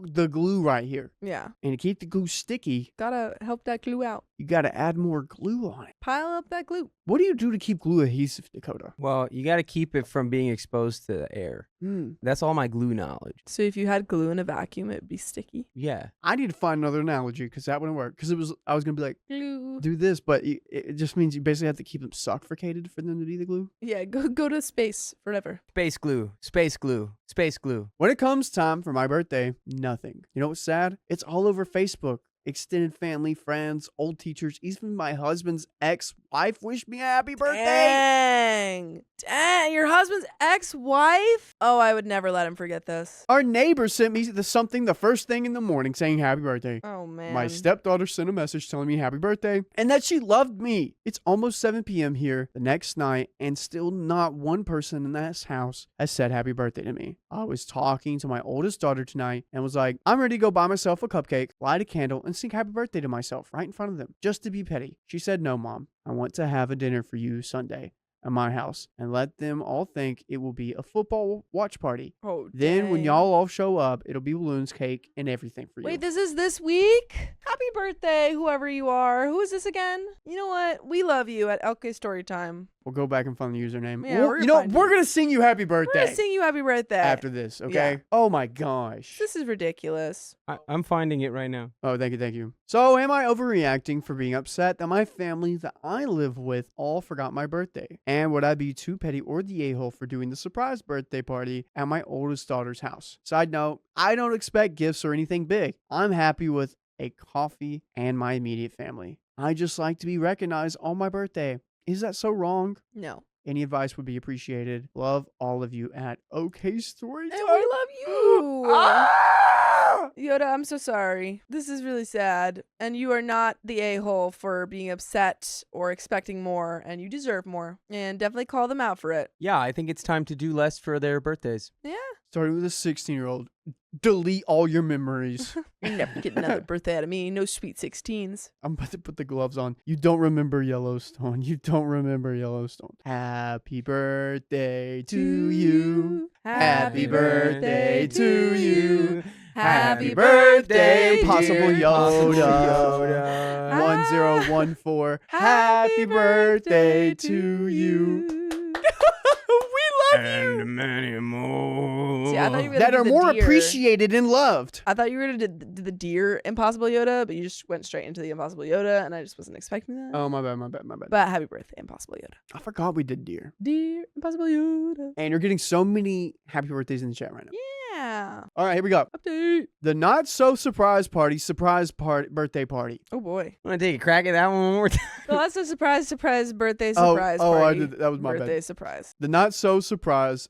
the glue right here. Yeah. And to keep the glue sticky, Gotta help that glue out. you got to add more glue on it. Pile up that glue. What do you do to keep glue adhesive, Dakota? Well, you got to keep it from being exposed to the air. That's all my glue knowledge. So if you had glue in a vacuum, it'd be sticky. Yeah. I need to find another analogy because that wouldn't work. Because I was going to be like, Glue. do this, but it just means you basically have to keep them suffocated for them to be the glue. Yeah, go to space forever. Space glue. Space glue. Space glue. When it comes time for my birthday, nothing. You know what's sad? It's all over Facebook. Extended family, friends, old teachers, even my husband's ex-wife wished me a happy birthday. Dang, your husband's ex-wife? Oh, I would never let him forget this. Our neighbor sent me something the first thing in the morning saying happy birthday. Oh, man. My stepdaughter sent a message telling me happy birthday and that she loved me. It's almost 7 p.m. here the next night and still not one person in this house has said happy birthday to me. I was talking to my oldest daughter tonight and was like, I'm ready to go buy myself a cupcake, light a candle, and sing happy birthday to myself right in front of them, just to be petty. She said, no, Mom, I want to have a dinner for you Sunday at my house and let them all think it will be a football watch party. Oh, Then when dang. y'all all show up, it'll be balloons, cake, and everything for you. Wait, this is this week? Happy birthday, whoever you are. Who is this again? You know what? We love you at Storytime. We'll go back and find the username. Yeah, Well, we're you know, gonna find we're you. going to sing you happy We're birthday gonna sing you happy birthday. after this, okay? Yeah. Oh my gosh. This is ridiculous. I'm finding it right now. Oh, thank you. So, am I overreacting for being upset that my family that I live with all forgot my birthday? And would I be too petty or the a-hole for doing the surprise birthday party at my oldest daughter's house? Side note, I don't expect gifts or anything big. I'm happy with a coffee and my immediate family. I just like to be recognized on my birthday. Is that so wrong? No. Any advice would be appreciated. Love all of you at OKstorytime. And we love you. Ah! Yoda, I'm so sorry. This is really sad. And you are not the a-hole for being upset or expecting more. And you deserve more. And definitely call them out for it. Yeah, I think it's time to do less for their birthdays. Yeah. Starting with a 16-year-old. Delete all your memories. You're never getting another birthday out of me. No sweet 16s. I'm about to put the gloves on. You don't remember Yellowstone. You don't remember Yellowstone. Happy birthday to you. Happy birthday to you. Happy birthday, Possible dear Yoda. 1014. Happy birthday to you. We love you. And many more. See, I thought you were gonna That do are the more deer. appreciated and loved. I thought you were going to do the deer Impossible Yoda, but you just went straight into the Impossible Yoda, and I just wasn't expecting that. Oh, my bad. But happy birthday, Impossible Yoda. I forgot we did deer. Dear Impossible Yoda. And you're getting so many happy birthdays in the chat right now. Yeah. All right, here we go. Update. The not so surprise party, birthday party. Oh, boy. Want to take a crack at that one more time? Well, that's a surprise birthday Oh, surprise oh, I party. did. That was my birthday bad. surprise. The not so surprise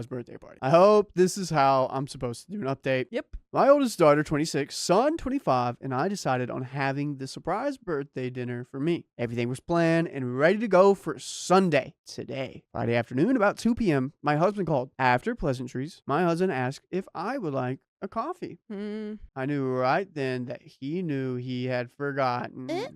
birthday party. I hope this is how I'm supposed to do an update. Yep. My oldest daughter, 26, son, 25, and I decided on having the surprise birthday dinner for me. Everything was planned and ready to go for Sunday, today. Friday afternoon, about 2 p.m., my husband called. After pleasantries, my husband asked if I would like a coffee. I knew right then that he knew he had forgotten. Uh-oh.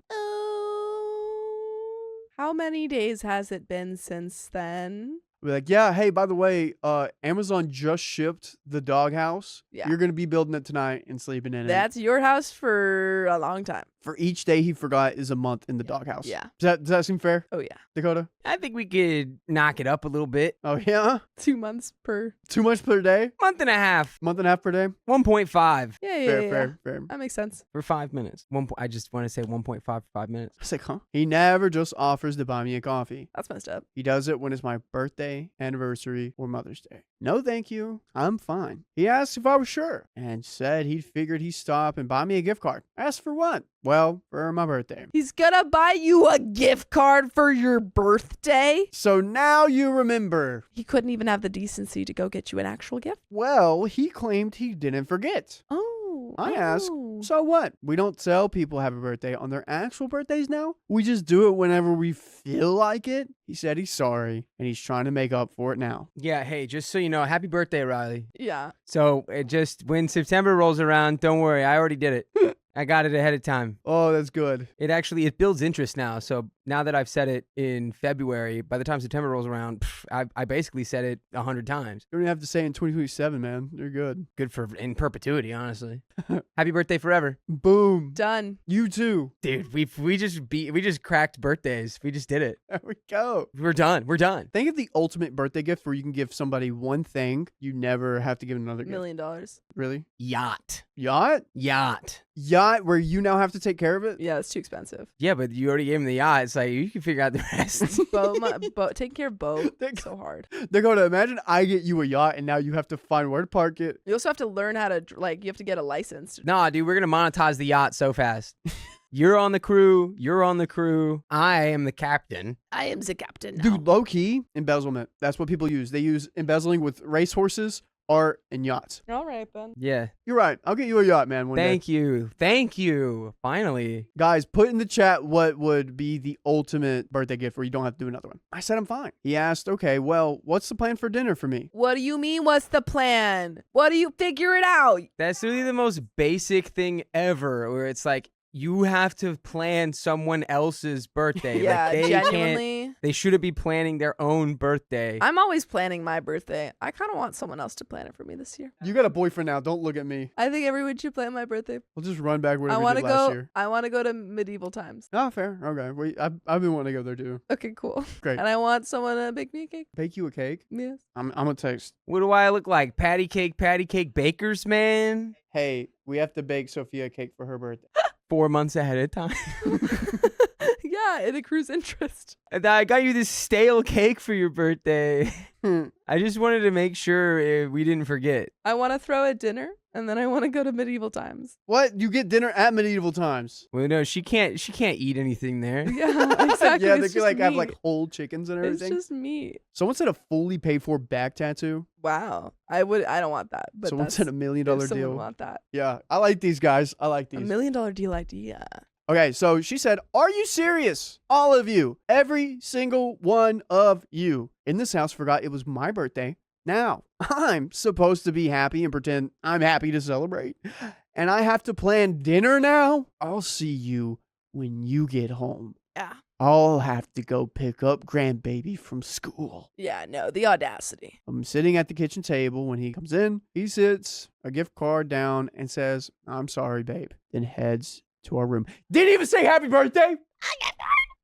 How many days has it been since then? We're like, yeah, hey, by the way, Amazon just shipped the doghouse. Yeah. You're going to be building it tonight and sleeping in it. That's your house for a long time. For each day he forgot is a month in the doghouse. Yeah. Does that seem fair, Oh, yeah. Dakota? I think we could knock it up a little bit. Oh, yeah? 2 months per. Too much per day? Month and a half. Month and a half per day? 1.5 Yeah, yeah, Fair, yeah. fair. That makes sense. for 5 minutes. I just want to say 1.5 for 5 minutes. I was like, huh? He never just offers to buy me a coffee. That's messed up. He does it when it's my birthday, anniversary, or Mother's Day. No, thank you. I'm fine. He asked if I was sure and said he figured he'd stop and buy me a gift card. Asked for what? Well, for my birthday. He's gonna buy you a gift card for your birthday? So now you remember. He couldn't even have the decency to go get you an actual gift? Well, he claimed he didn't forget. Oh. I asked, oh. so what? We don't tell people happy birthday on their actual birthdays now? We just do it whenever we feel like it? He said he's sorry, and he's trying to make up for it now. Yeah, hey, just so you know, happy birthday, Riley. Yeah. So when September rolls around, don't worry, I already did it. I got it ahead of time. Oh, that's good. It builds interest now. So now that I've said it in February, by the time September rolls around, I basically said it 100 times. You don't even have to say in 2027, man. You're good. Good for in perpetuity, honestly. Happy birthday forever. Boom. Done. You too. Dude, we just cracked birthdays. We just did it. There we go. We're done. We're done. Think of the ultimate birthday gift where you can give somebody one thing, you never have to give another $1 gift. million. Really? Yacht. Yacht? Yacht where you now have to take care of it? Yeah, it's too expensive. Yeah, but you already gave him the yacht. It's like, you can figure out the rest. Taking care of Bo, so hard. They're going to imagine I get you a yacht and now you have to find where to park it. You also have to learn how to, you have to get a license. Nah, dude, we're going to monetize the yacht so fast. You're on the crew. You're on the crew. I am the captain. I am the captain now. Dude, low key, embezzlement. That's what people use. They use embezzling with racehorses, art, and yachts. All right, Ben. Yeah. You're right. I'll get you a yacht, man, one day. Thank you. Thank you. Finally. Guys, put in the chat what would be the ultimate birthday gift where you don't have to do another one. I said I'm fine. He asked, okay, well, what's the plan for dinner for me? What do you mean, what's the plan? What do you figure it out? That's really the most basic thing ever, where it's like, you have to plan someone else's birthday. Yeah, like genuinely. They shouldn't be planning their own birthday. I'm always planning my birthday. I kind of want someone else to plan it for me this year. You got a boyfriend now. Don't look at me. I think everyone should plan my birthday. We'll just run back where I we want did to last go. year. I want to go to medieval times. Oh, fair. Okay. Wait, I've been wanting to go there too. Okay, cool. Great. And I want someone to bake me a cake. Bake you a cake? Yes. I'm gonna text. What do I look like? Patty cake bakers, man? Hey, we have to bake Sophia a cake for her birthday. 4 months ahead of time. Yeah, it accrues interest. And I got you this stale cake for your birthday. I just wanted to make sure we didn't forget. I want to throw a dinner, and then I want to go to medieval times. What? You get dinner at medieval times? Well, no, she can't eat anything there. Yeah, exactly. Yeah, they It's could just have meat. like whole chickens and It's everything. just meat. Someone said a fully paid for back tattoo. Wow. I don't want that. But Someone said $1 million if someone deal. want that. Yeah, I like these guys. I like $1 these. million deal idea. Okay, so she said, are you serious? All of you. Every single one of you in this house forgot it was my birthday. Now, I'm supposed to be happy and pretend I'm happy to celebrate. And I have to plan dinner now? I'll see you when you get home. Yeah. I'll have to go pick up grandbaby from school. Yeah, no, the audacity. I'm sitting at the kitchen table. When he comes in, he sits a gift card down and says, I'm sorry, babe. Then heads to our room. Didn't even say happy birthday.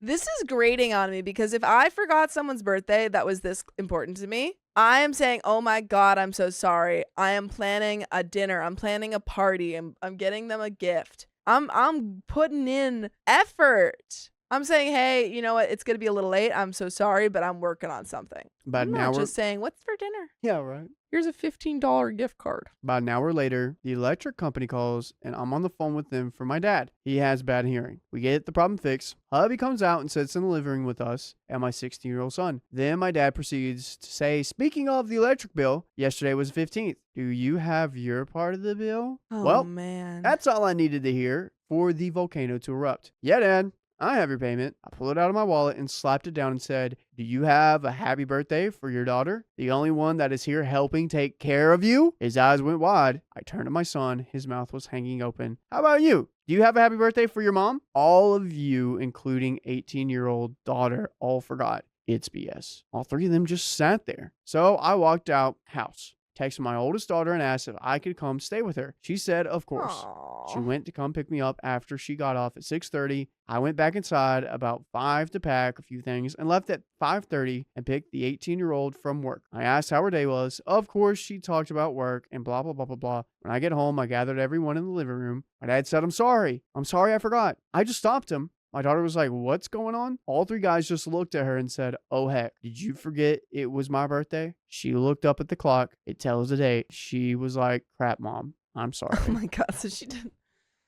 This is grating on me because if I forgot someone's birthday that was this important to me, I am saying, oh my God, I'm so sorry. I am planning a dinner. I'm planning a party. I'm getting them a gift. I'm putting in effort. I'm saying, hey, you know what? It's going to be a little late. I'm so sorry, but I'm working on something. About I'm an not hour. just saying, what's for dinner? Yeah, right. Here's a $15 gift card. About an hour later, the electric company calls, and I'm on the phone with them for my dad. He has bad hearing. We get the problem fixed. Hubby comes out and sits in the living room with us and my 16-year-old son. Then my dad proceeds to say, speaking of the electric bill, yesterday was the 15th. Do you have your part of the bill? Oh, Well, man. that's all I needed to hear for the volcano to erupt. Yeah, Dad. I have your payment. I pulled it out of my wallet and slapped it down and said, do you have a happy birthday for your daughter? The only one that is here helping take care of you? His eyes went wide. I turned to my son. His mouth was hanging open. How about you? Do you have a happy birthday for your mom? All of you, including 18-year-old daughter, all forgot. It's BS. All three of them just sat there. So I walked out house. Texted my oldest daughter and asked if I could come stay with her. She said, of course. Aww. She went to come pick me up after she got off at 6:30. I went back inside about 5 to pack a few things and left at 5:30 and picked the 18-year-old from work. I asked how her day was. Of course, she talked about work and blah, blah, blah, blah, blah. When I get home, I gathered everyone in the living room. My dad said, I'm sorry. I'm sorry I forgot. I just stopped him. My daughter was like, what's going on? All three guys just looked at her and said, oh, heck, did you forget it was my birthday? She looked up at the clock. It tells the date. She was like, crap, Mom. I'm sorry. Oh my God. So she didn't.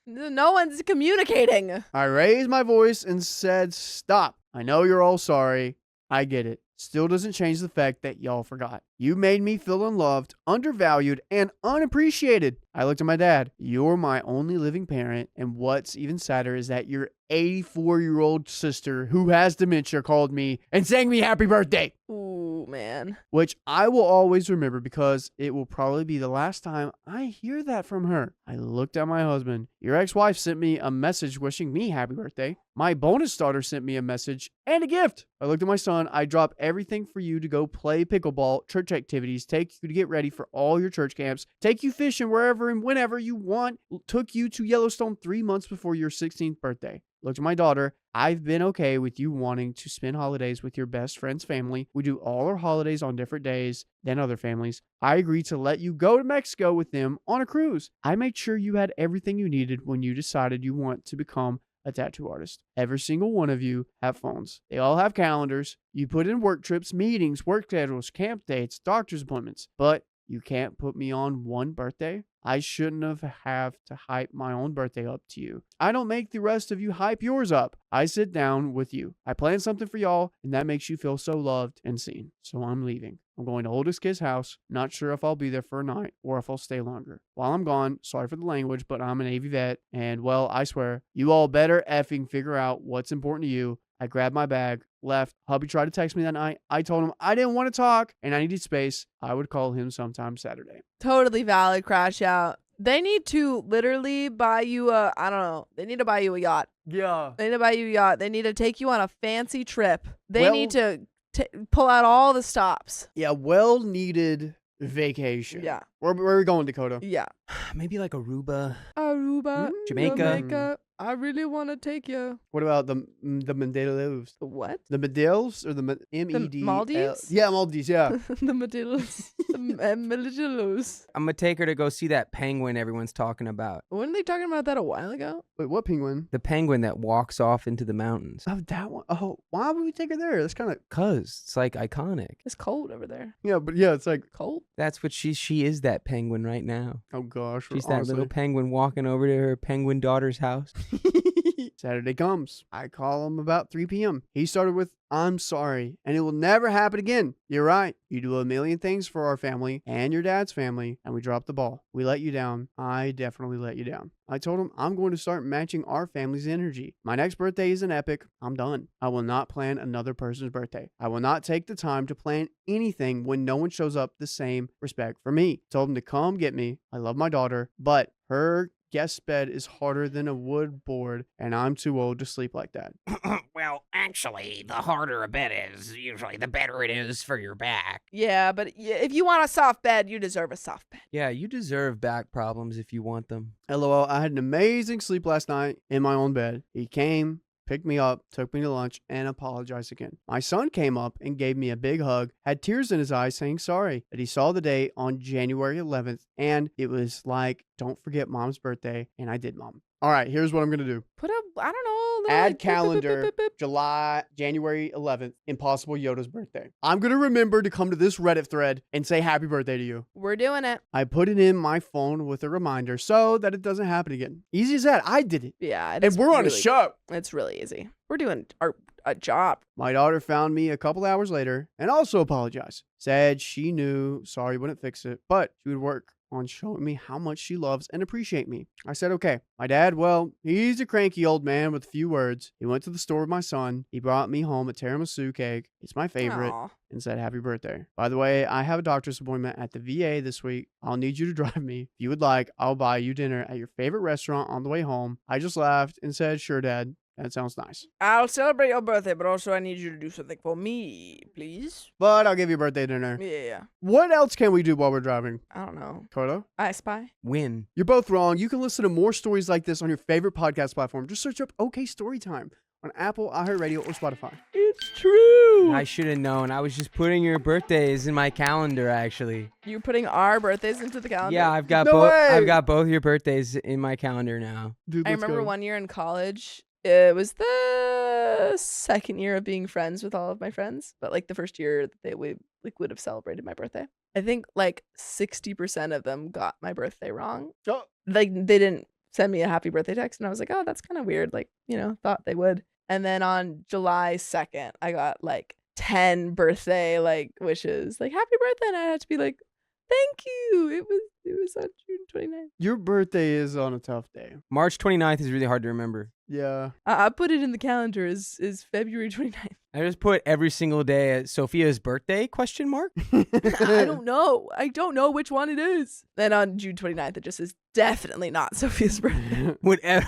No one's communicating. I raised my voice and said, stop. I know you're all sorry. I get it. Still doesn't change the fact that y'all forgot. You made me feel unloved, undervalued, and unappreciated. I looked at my dad. You're my only living parent. And what's even sadder is that your 84-year-old sister who has dementia called me and sang me happy birthday. Ooh, man. Which I will always remember because it will probably be the last time I hear that from her. I looked at my husband. Your ex-wife sent me a message wishing me happy birthday. My bonus daughter sent me a message and a gift. I looked at my son. I dropped everything for you to go play pickleball, church activities, take you to get ready for all your church camps, take you fishing wherever and whenever you want, took you to Yellowstone 3 months before your 16th birthday. Looked at my daughter. I've been okay with you wanting to spend holidays with your best friend's family. We do all our holidays on different days than other families. I agreed to let you go to Mexico with them on a cruise. I made sure you had everything you needed when you decided you want to become a tattoo artist. Every single one of you have phones. They all have calendars. You put in work trips, meetings, work schedules, camp dates, doctor's appointments. But you can't put me on one birthday. I shouldn't have to hype my own birthday up to you. I don't make the rest of you hype yours up. I sit down with you. I plan something for y'all, and that makes you feel so loved and seen. So I'm leaving. I'm going to oldest kid's house. Not sure if I'll be there for a night or if I'll stay longer. While I'm gone, sorry for the language, but I'm a Navy vet. And, well, I swear, you all better effing figure out what's important to you. I grabbed my bag, left. Hubby tried to text me that night. I told him I didn't want to talk and I needed space. I would call him sometime Saturday. Totally valid, Crash Out. They need to literally buy you they need to buy you a yacht. Yeah. They need to buy you a yacht. They need to take you on a fancy trip. They Well- need to pull out all the stops. Yeah, well-needed vacation. Yeah. Where are we going, Dakota? Yeah. Maybe like Aruba. Aruba, Jamaica. Jamaica. I really want to take you. What about the Maldives? The what? The Maldives or the M-E-D? Maldives? Yeah, Maldives, yeah. The Maldives. The Maldives. I'm gonna take her to go see that penguin everyone's talking about. Weren't they talking about that a while ago? Wait, what penguin? The penguin that walks off into the mountains. Oh, that one. Oh, why would we take her there? That's kind of, 'Cause it's like iconic. It's cold over there. yeah, but yeah, it's like, Cold? That's what she is, that penguin right now. oh gosh. She's that little honestly. penguin walking over to her penguin daughter's house. Saturday comes. I call him about 3 p.m. He started with, I'm sorry, and it will never happen again. You're right. You do a million things for our family and your dad's family, and we dropped the ball. We let you down. I definitely let you down. I told him I'm going to start matching our family's energy. My next birthday isn't epic. I'm done. I will not plan another person's birthday. I will not take the time to plan anything when no one shows up the same respect for me. Told him to come get me. I love my daughter, but her guest bed is harder than a wood board, and I'm too old to sleep like that. Well, actually, the harder a bed is, usually the better it is for your back. Yeah, but if you want a soft bed, you deserve a soft bed. Yeah, you deserve back problems if you want them. LOL, I had an amazing sleep last night in my own bed. He came, picked me up, took me to lunch, and apologized again. My son came up and gave me a big hug, had tears in his eyes saying sorry that he saw the day on January 11th, and it was like, don't forget Mom's birthday, and I did, Mom. All right, here's what I'm going to do. Put up, I don't know. little, Add like, boop, boop, boop, calendar, boop, boop. January 11th, Impossible Yoda's birthday. I'm going to remember to come to this Reddit thread and say happy birthday to you. We're doing it. I put it in my phone with a reminder so that it doesn't happen again. Easy as that. I did it. Yeah. And it's we're on a really- show. It's really easy. We're doing a job. My daughter found me a couple hours later and also apologized. Said she knew, sorry, wouldn't fix it, but she would work on showing me how much she loves and appreciate me. I said, okay. My dad, well, he's a cranky old man with a few words. He went to the store with my son. He brought me home a tiramisu cake. It's my favorite. Aw. And said happy birthday. By the way, I have a doctor's appointment at the VA this week. I'll need you to drive me. If you would like, I'll buy you dinner at your favorite restaurant on the way home. I just laughed and said, sure, Dad. That sounds nice. I'll celebrate your birthday, but also I need you to do something for me, please. But I'll give you a birthday dinner. Yeah. What else can we do while we're driving? I don't know. Kodo? I Spy. Win. You're both wrong. You can listen to more stories like this on your favorite podcast platform. Just search up OK Storytime on Apple, iHeartRadio, or Spotify. It's true. I should have known. I was just putting your birthdays in my calendar, actually. You're putting our birthdays into the calendar? Yeah, I've got No both. way! I've got both your birthdays in my calendar now. Dude, I let's remember go. one year in college. It was the second year of being friends with all of my friends, but like the first year that they would have celebrated my birthday. I think like 60% of them got my birthday wrong. Oh. Like they didn't send me a happy birthday text, and I was like, oh, that's kind of weird. Like, thought they would. And then on July 2nd, I got like 10 birthday like wishes, like happy birthday, and I had to be like, Thank you. It was on June 29th. Your birthday is on a tough day. March 29th is really hard to remember. Yeah. I put it in the calendar as February 29th. I just put every single day at Sophia's birthday, question mark? I don't know. I don't know which one it is. Then on June 29th, it just says definitely not Sophia's birthday. Whatever.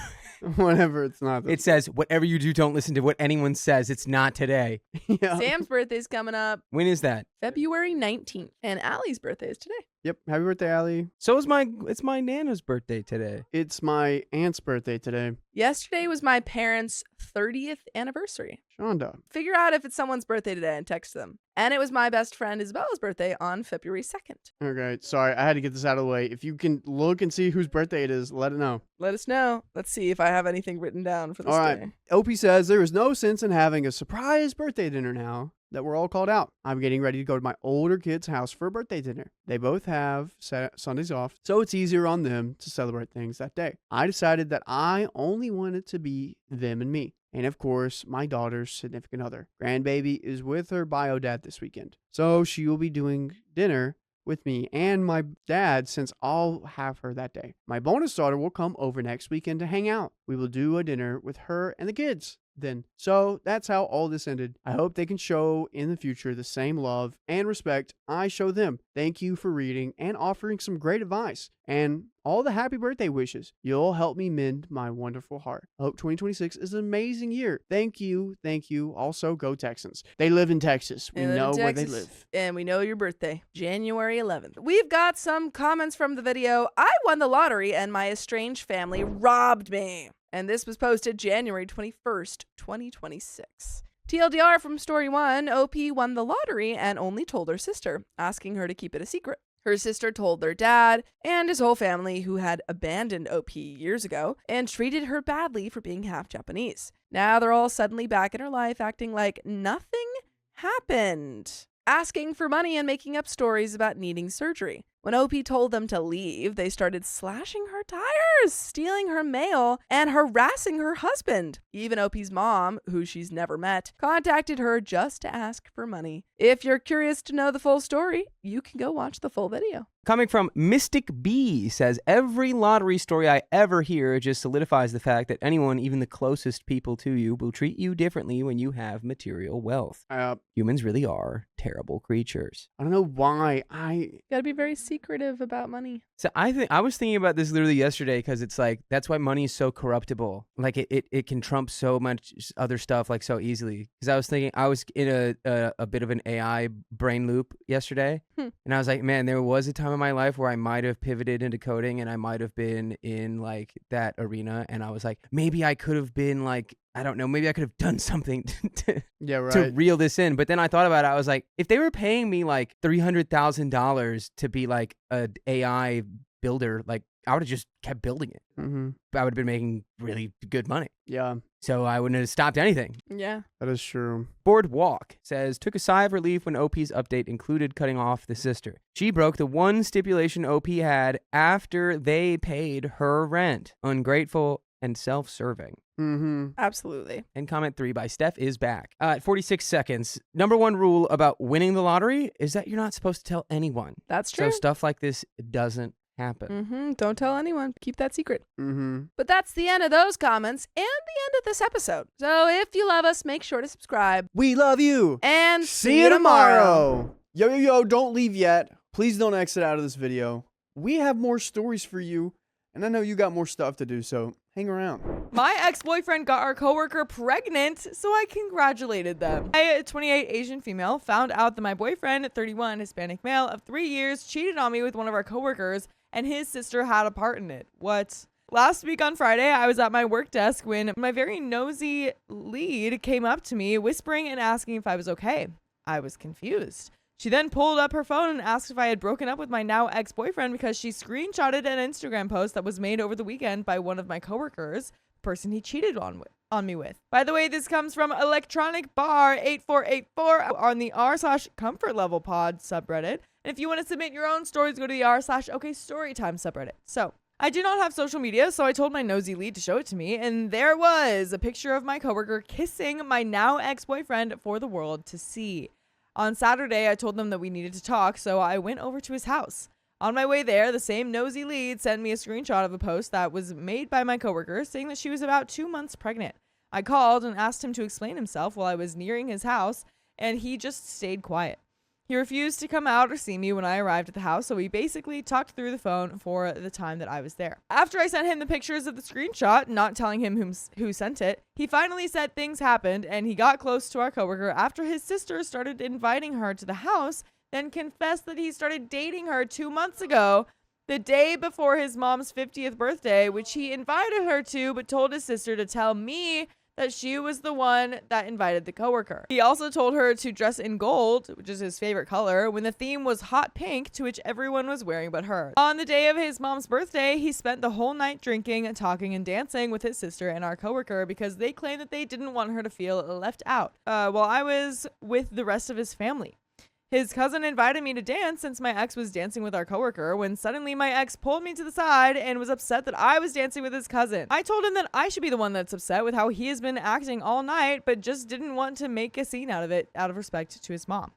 Whenever it's not. It says, whatever you do, don't listen to what anyone says. It's not today. Yeah. Sam's birthday's coming up When is that? February 19th. And Allie's birthday is today. Yep. Happy birthday, Allie. So is it's my Nana's birthday today. It's my aunt's birthday today. Yesterday was my parents' 30th anniversary. Shonda. Figure out if it's someone's birthday today and text them. And it was my best friend Isabella's birthday on February 2nd. Okay. Sorry. I had to get this out of the way. If you can look and see whose birthday it is, let it know. Let us know. Let's see if I have anything written down for this All right. day. OP says there is no sense in having a surprise birthday dinner now that we're all called out. I'm getting ready to go to my older kid's house for a birthday dinner. They both have Sundays off, so it's easier on them to celebrate things that day. I decided that I only wanted to be them and me. And of course, my daughter's significant other. Grandbaby is with her bio dad this weekend, so she will be doing dinner with me and my dad since I'll have her that day. My bonus daughter will come over next weekend to hang out. We will do a dinner with her and the kids then. So that's how all this ended. I hope they can show in the future the same love and respect I show them. Thank you for reading and offering some great advice and all the happy birthday wishes. You'll help me mend my wonderful heart. I hope 2026 is an amazing year. Thank you. Thank you. Also, go Texans. They live in Texas. We know where they live. And we know your birthday, January 11th. We've got some comments from the video. I won the lottery and my estranged family robbed me. And this was posted January 21st, 2026. TLDR from Story 1, OP won the lottery and only told her sister, asking her to keep it a secret. Her sister told their dad and his whole family, who had abandoned OP years ago and treated her badly for being half Japanese. Now they're all suddenly back in her life, acting like nothing happened, asking for money and making up stories about needing surgery. When OP told them to leave, they started slashing her tires, stealing her mail, and harassing her husband. Even OP's mom, who she's never met, contacted her just to ask for money. If you're curious to know the full story, you can go watch the full video. Coming from Mystic B says, every lottery story I ever hear just solidifies the fact that anyone, even the closest people to you, will treat you differently when you have material wealth. Humans really are terrible creatures. I don't know why Gotta be very secretive about money. So I was thinking about this literally yesterday because it's like, that's why money is so corruptible. Like it can trump so much other stuff like so easily. Because I was thinking, I was in a bit of an AI brain loop yesterday. And I was like, man, there was a time in my life where I might have pivoted into coding and I might have been in like that arena. And I was like, maybe I could have been like, I don't know, maybe I could have done something to reel this in. But then I thought about it. I was like, if they were paying me like $300,000 to be like an AI builder, like I would have just kept building it. Mm-hmm. I would have been making really good money. Yeah. So I wouldn't have stopped anything. Yeah. That is true. Boardwalk says, took a sigh of relief when OP's update included cutting off the sister. She broke the one stipulation OP had after they paid her rent. Ungrateful and self-serving. Mm-hmm. Absolutely. And comment 3 by Steph is back. 46 seconds. Number one rule about winning the lottery is that you're not supposed to tell anyone. That's true. So stuff like this doesn't happen. Don't tell anyone. Keep that secret. Mm-hmm. But that's the end of those comments and the end of this episode. So if you love us, make sure to subscribe. We love you. And see you tomorrow. Yo, don't leave yet. Please don't exit out of this video. We have more stories for you, and I know you got more stuff to do, so hang around. My ex-boyfriend got our coworker pregnant, so I congratulated them. I, a 28 Asian female, found out that my boyfriend, 31 Hispanic male of 3 years, cheated on me with one of our coworkers, and his sister had a part in it. What? Last week on Friday, I was at my work desk when my very nosy lead came up to me, whispering and asking if I was okay. I was confused. She then pulled up her phone and asked if I had broken up with my now ex-boyfriend because she screenshotted an Instagram post that was made over the weekend by one of my coworkers, the person he cheated on me with. By the way, this comes from Electronic Bar 8484 on the r/comfortlevelpod subreddit. And if you want to submit your own stories, go to the r/okstorytime subreddit. So, I do not have social media, so I told my nosy lead to show it to me, and there was a picture of my coworker kissing my now ex-boyfriend for the world to see. On Saturday, I told them that we needed to talk, so I went over to his house. On my way there, the same nosy lead sent me a screenshot of a post that was made by my coworker saying that she was about 2 months pregnant. I called and asked him to explain himself while I was nearing his house, and he just stayed quiet. He refused to come out or see me when I arrived at the house, so we basically talked through the phone for the time that I was there. After I sent him the pictures of the screenshot, not telling him who sent it, he finally said things happened, and he got close to our coworker after his sister started inviting her to the house, then confessed that he started dating her 2 months ago, the day before his mom's 50th birthday, which he invited her to, but told his sister to tell me that she was the one that invited the coworker. He also told her to dress in gold, which is his favorite color, when the theme was hot pink, to which everyone was wearing but her. On the day of his mom's birthday, he spent the whole night drinking, talking, and dancing with his sister and our coworker because they claimed that they didn't want her to feel left out, while I was with the rest of his family. His cousin invited me to dance since my ex was dancing with our coworker when suddenly my ex pulled me to the side and was upset that I was dancing with his cousin. I told him that I should be the one that's upset with how he has been acting all night, but just didn't want to make a scene out of it out of respect to his mom.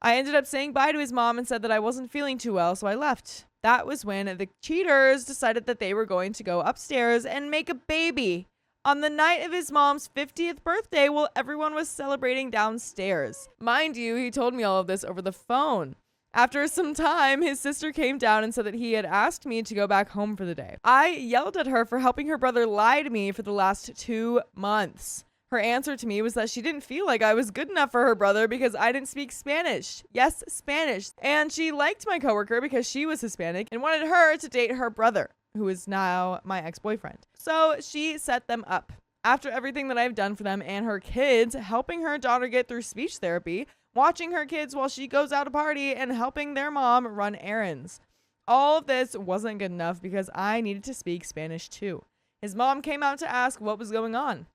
I ended up saying bye to his mom and said that I wasn't feeling too well, so I left. That was when the cheaters decided that they were going to go upstairs and make a baby on the night of his mom's 50th birthday while everyone was celebrating downstairs. Mind you, he told me all of this over the phone. After some time, his sister came down and said that he had asked me to go back home for the day. I yelled at her for helping her brother lie to me for the last 2 months. Her answer to me was that she didn't feel like I was good enough for her brother because I didn't speak Spanish. Yes, Spanish. And she liked my coworker because she was Hispanic and wanted her to date her brother, who is now my ex-boyfriend. So she set them up. After everything that I've done for them and her kids, helping her daughter get through speech therapy, watching her kids while she goes out to party, and helping their mom run errands. All of this wasn't good enough because I needed to speak Spanish too. His mom came out to ask what was going on.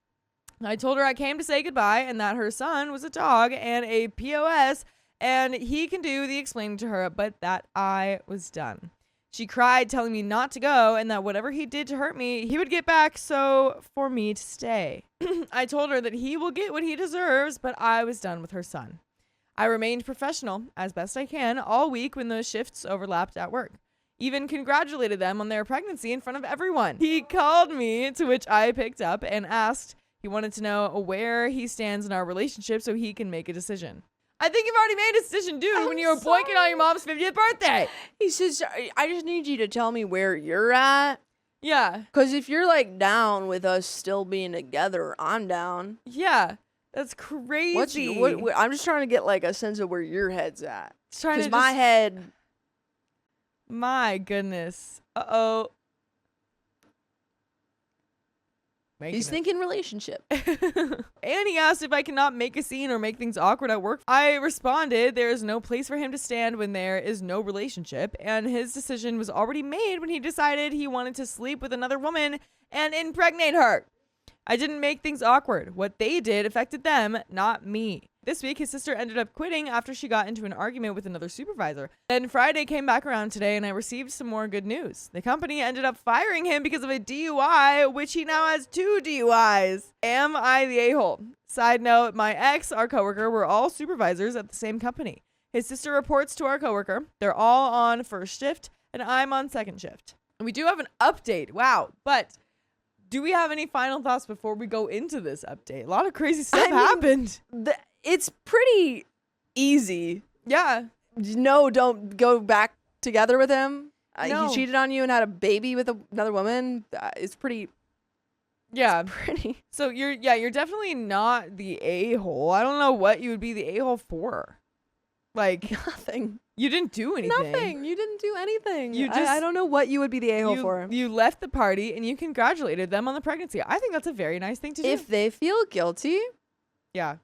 I told her I came to say goodbye and that her son was a dog and a POS and he can do the explaining to her, but that I was done. She cried, telling me not to go and that whatever he did to hurt me, he would get back, so for me to stay. I told her that he will get what he deserves, but I was done with her son. I remained professional, as best I can, all week when the shifts overlapped at work. Even congratulated them on their pregnancy in front of everyone. He called me, to which I picked up and asked. He wanted to know where he stands in our relationship so he can make a decision. I think you've already made a decision, dude, when you were boinking on your mom's 50th birthday. He says, I just need you to tell me where you're at. Yeah. Because if you're like down with us still being together, I'm down. Yeah. That's crazy. I'm just trying to get like a sense of where your head's at. Because my head. My goodness. Uh-oh. He's thinking relationship. And he asked if I cannot make a scene or make things awkward at work. I responded there is no place for him to stand when there is no relationship, and his decision was already made when he decided he wanted to sleep with another woman and impregnate her. I didn't make things awkward. What they did affected them, not me. This week, his sister ended up quitting after she got into an argument with another supervisor. Then Friday came back around today and I received some more good news. The company ended up firing him because of a DUI, which he now has 2 DUIs. Am I the a-hole? Side note, my ex, our coworker, were all supervisors at the same company. His sister reports to our coworker. They're all on first shift and I'm on second shift. And we do have an update. Wow. But do we have any final thoughts before we go into this update? A lot of crazy stuff happened. It's pretty easy. Yeah. No, don't go back together with him. No. He cheated on you and had a baby with another woman. It's pretty. Yeah. It's pretty. So you're definitely not the a-hole. I don't know what you would be the a-hole for. Like Nothing. You didn't do anything. Nothing. You didn't do anything. You I don't know what you would be the a-hole for. You left the party and you congratulated them on the pregnancy. I think that's a very nice thing to do. If they feel guilty, yeah.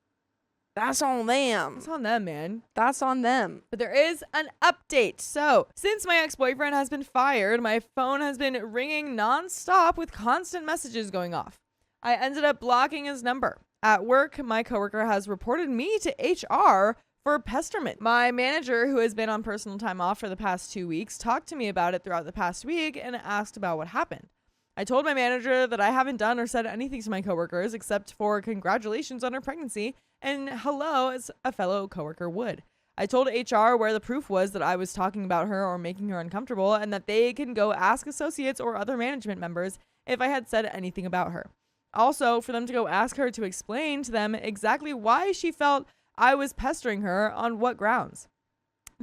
that's on them. It's on them, man. That's on them. But there is an update. So, since my ex-boyfriend has been fired, my phone has been ringing nonstop with constant messages going off. I ended up blocking his number. At work, my coworker has reported me to HR for pesterment. My manager, who has been on personal time off for the past 2 weeks, talked to me about it throughout the past week and asked about what happened. I told my manager that I haven't done or said anything to my coworkers except for congratulations on her pregnancy and hello as a fellow coworker would. I told HR where the proof was that I was talking about her or making her uncomfortable, and that they can go ask associates or other management members if I had said anything about her. Also, for them to go ask her to explain to them exactly why she felt I was pestering her on what grounds.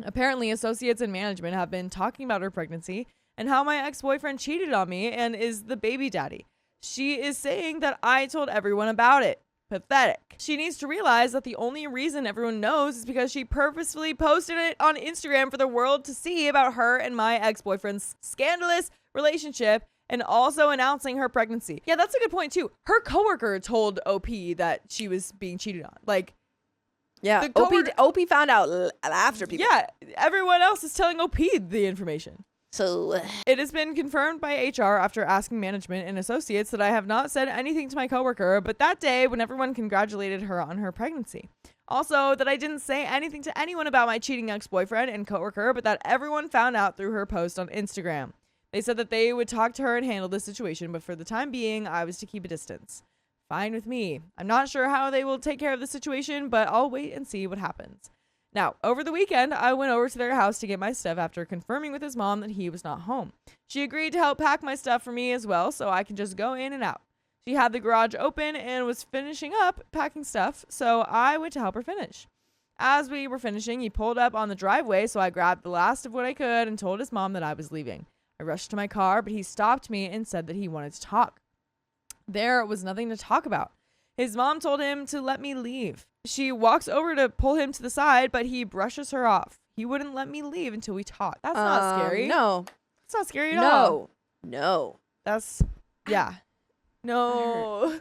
Apparently, associates and management have been talking about her pregnancy and how my ex-boyfriend cheated on me and is the baby daddy. She is saying that I told everyone about it. Pathetic. She needs to realize that the only reason everyone knows is because she purposefully posted it on Instagram for the world to see about her and my ex-boyfriend's scandalous relationship and also announcing her pregnancy. Yeah, that's a good point too. Her coworker told OP that she was being cheated on. Like, Yeah, the OP found out after people. yeah, everyone else is telling OP the information. So It has been confirmed by HR after asking management and associates that I have not said anything to my coworker, but that day when everyone congratulated her on her pregnancy. Also, that I didn't say anything to anyone about my cheating ex-boyfriend and coworker, but that everyone found out through her post on Instagram. They said that they would talk to her and handle the situation, but for the time being, I was to keep a distance. Fine with me. I'm not sure how they will take care of the situation, but I'll wait and see what happens. Now, over the weekend, I went over to their house to get my stuff after confirming with his mom that he was not home. She agreed to help pack my stuff for me as well, so I can just go in and out. She had the garage open and was finishing up packing stuff, so I went to help her finish. As we were finishing, he pulled up on the driveway, so I grabbed the last of what I could and told his mom that I was leaving. I rushed to my car, but he stopped me and said that he wanted to talk. There was nothing to talk about. His mom told him to let me leave. She walks over to pull him to the side, but he brushes her off. He wouldn't let me leave until we talked. That's not scary. No. It's not scary at all. No. That's, yeah. No.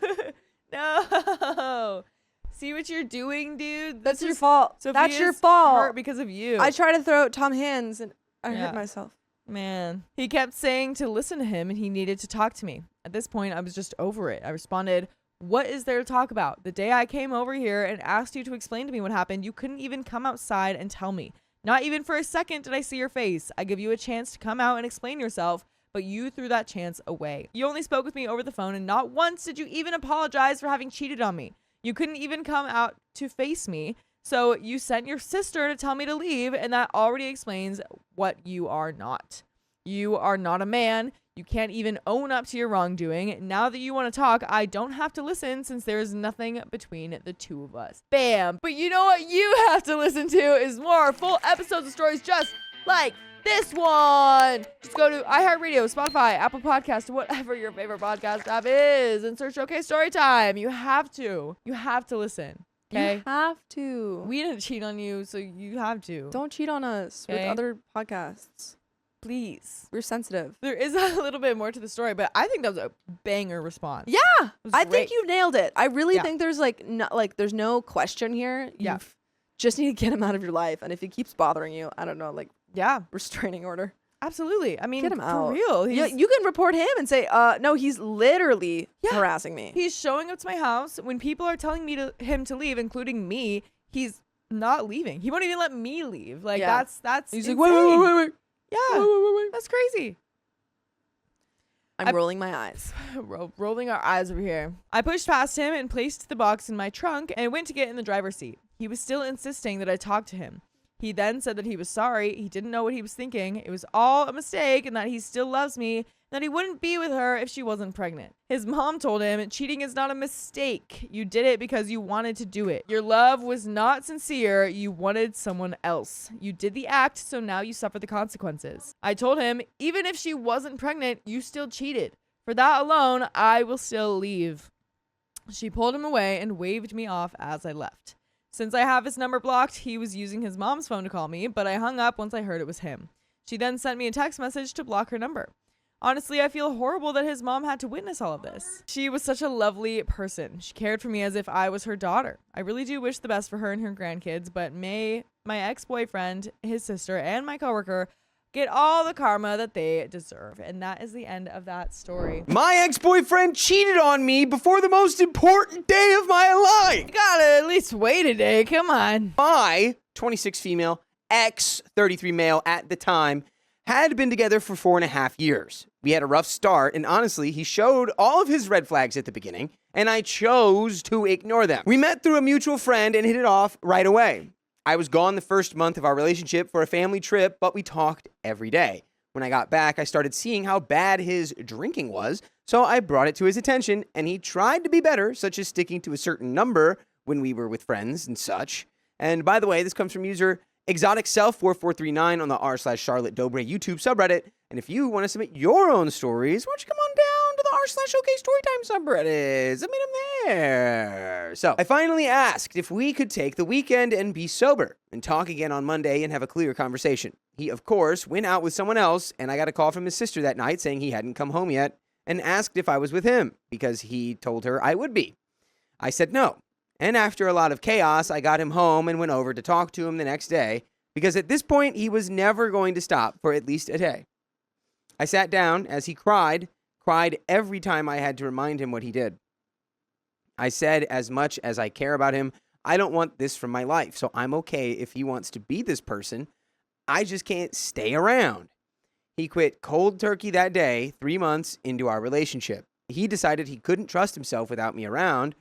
No. See what you're doing, dude? That's your fault. That's your Sophia's fault. hurt because of you. I tried to throw Tom hands and I Yeah. hurt myself. Man. He kept saying to listen to him and he needed to talk to me. At this point, I was just over it. I responded, "What is there to talk about? The day I came over here and asked you to explain to me what happened, you couldn't even come outside and tell me. Not even for a second did I see your face. I give you a chance to come out and explain yourself, but you threw that chance away. You only spoke with me over the phone and not once did you even apologize for having cheated on me. You couldn't even come out to face me. So you sent your sister to tell me to leave, and that already explains what you are not. You are not a man. You can't even own up to your wrongdoing. Now that you want to talk, I don't have to listen since there is nothing between the two of us." Bam. But you know what you have to listen to is more full episodes of stories just like this one. Just go to iHeartRadio, Spotify, Apple Podcast, whatever your favorite podcast app is, and search OK Storytime. You have to. You have to listen. Okay? You have to. We didn't cheat on you, so you have to. Don't cheat on us with Okay. other podcasts. Please. We're sensitive. There is a little bit more to the story, but I think that was a banger response. Yeah, was I great. think you nailed it. I really Yeah. think there's there's no question here. Yeah. You just need to get him out of your life, and if he keeps bothering you, I don't know, like Yeah, restraining order. absolutely. I mean, Get him for out. real. Yeah, He's, you can report him and say, no, he's literally Yeah. harassing me. he's showing up to my house when people are telling him to leave, including me. He's not leaving. He won't even let me leave. Like Yeah. that's He's insane. like, wait. Yeah, Wait. that's crazy. I'm rolling my eyes. Rolling our eyes over here. I pushed past him and placed the box in my trunk and went to get in the driver's seat. He was still insisting that I talk to him. He then said that he was sorry. He didn't know what he was thinking. It was all a mistake and that he still loves me and that he wouldn't be with her if she wasn't pregnant. His mom told him, "Cheating is not a mistake. You did it because you wanted to do it. Your love was not sincere. You wanted someone else. You did the act, so now you suffer the consequences." I told him, even if she wasn't pregnant, you still cheated. For that alone, I will still leave. She pulled him away and waved me off as I left. Since I have his number blocked, he was using his mom's phone to call me, but I hung up once I heard it was him. She then sent me a text message to block her number. Honestly, I feel horrible that his mom had to witness all of this. She was such a lovely person. She cared for me as if I was her daughter. I really do wish the best for her and her grandkids, but may my ex-boyfriend, his sister, and my coworker get all the karma that they deserve. And that is the end of that story. My ex-boyfriend cheated on me before the most important day of my life. You gotta at least wait a day. Come on. My 26 female, ex 33 male at the time, had been together for 4.5 years. We had a rough start, and honestly, he showed all of his red flags at the beginning, and I chose to ignore them. We met through a mutual friend and hit it off right away. I was gone the first month of our relationship for a family trip, but we talked every day. When I got back, I started seeing how bad his drinking was, so I brought it to his attention, and he tried to be better, such as sticking to a certain number when we were with friends and such. And by the way, this comes from user ExoticSelf4439 on the r/charlottedobreyoutube subreddit. And if you want to submit your own stories, why don't you come on down to the r/okstorytime subreddit? Submit them there. So I finally asked if we could take the weekend and be sober and talk again on Monday and have a clear conversation. He, of course, went out with someone else, and I got a call from his sister that night saying he hadn't come home yet and asked if I was with him because he told her I would be. I said no. And after a lot of chaos, I got him home and went over to talk to him the next day because at this point, he was never going to stop for at least a day. I sat down as he cried every time I had to remind him what he did. I said, as much as I care about him, I don't want this from my life, so I'm okay if he wants to be this person. I just can't stay around. He quit cold turkey that day, 3 months into our relationship. He decided he couldn't trust himself without me around,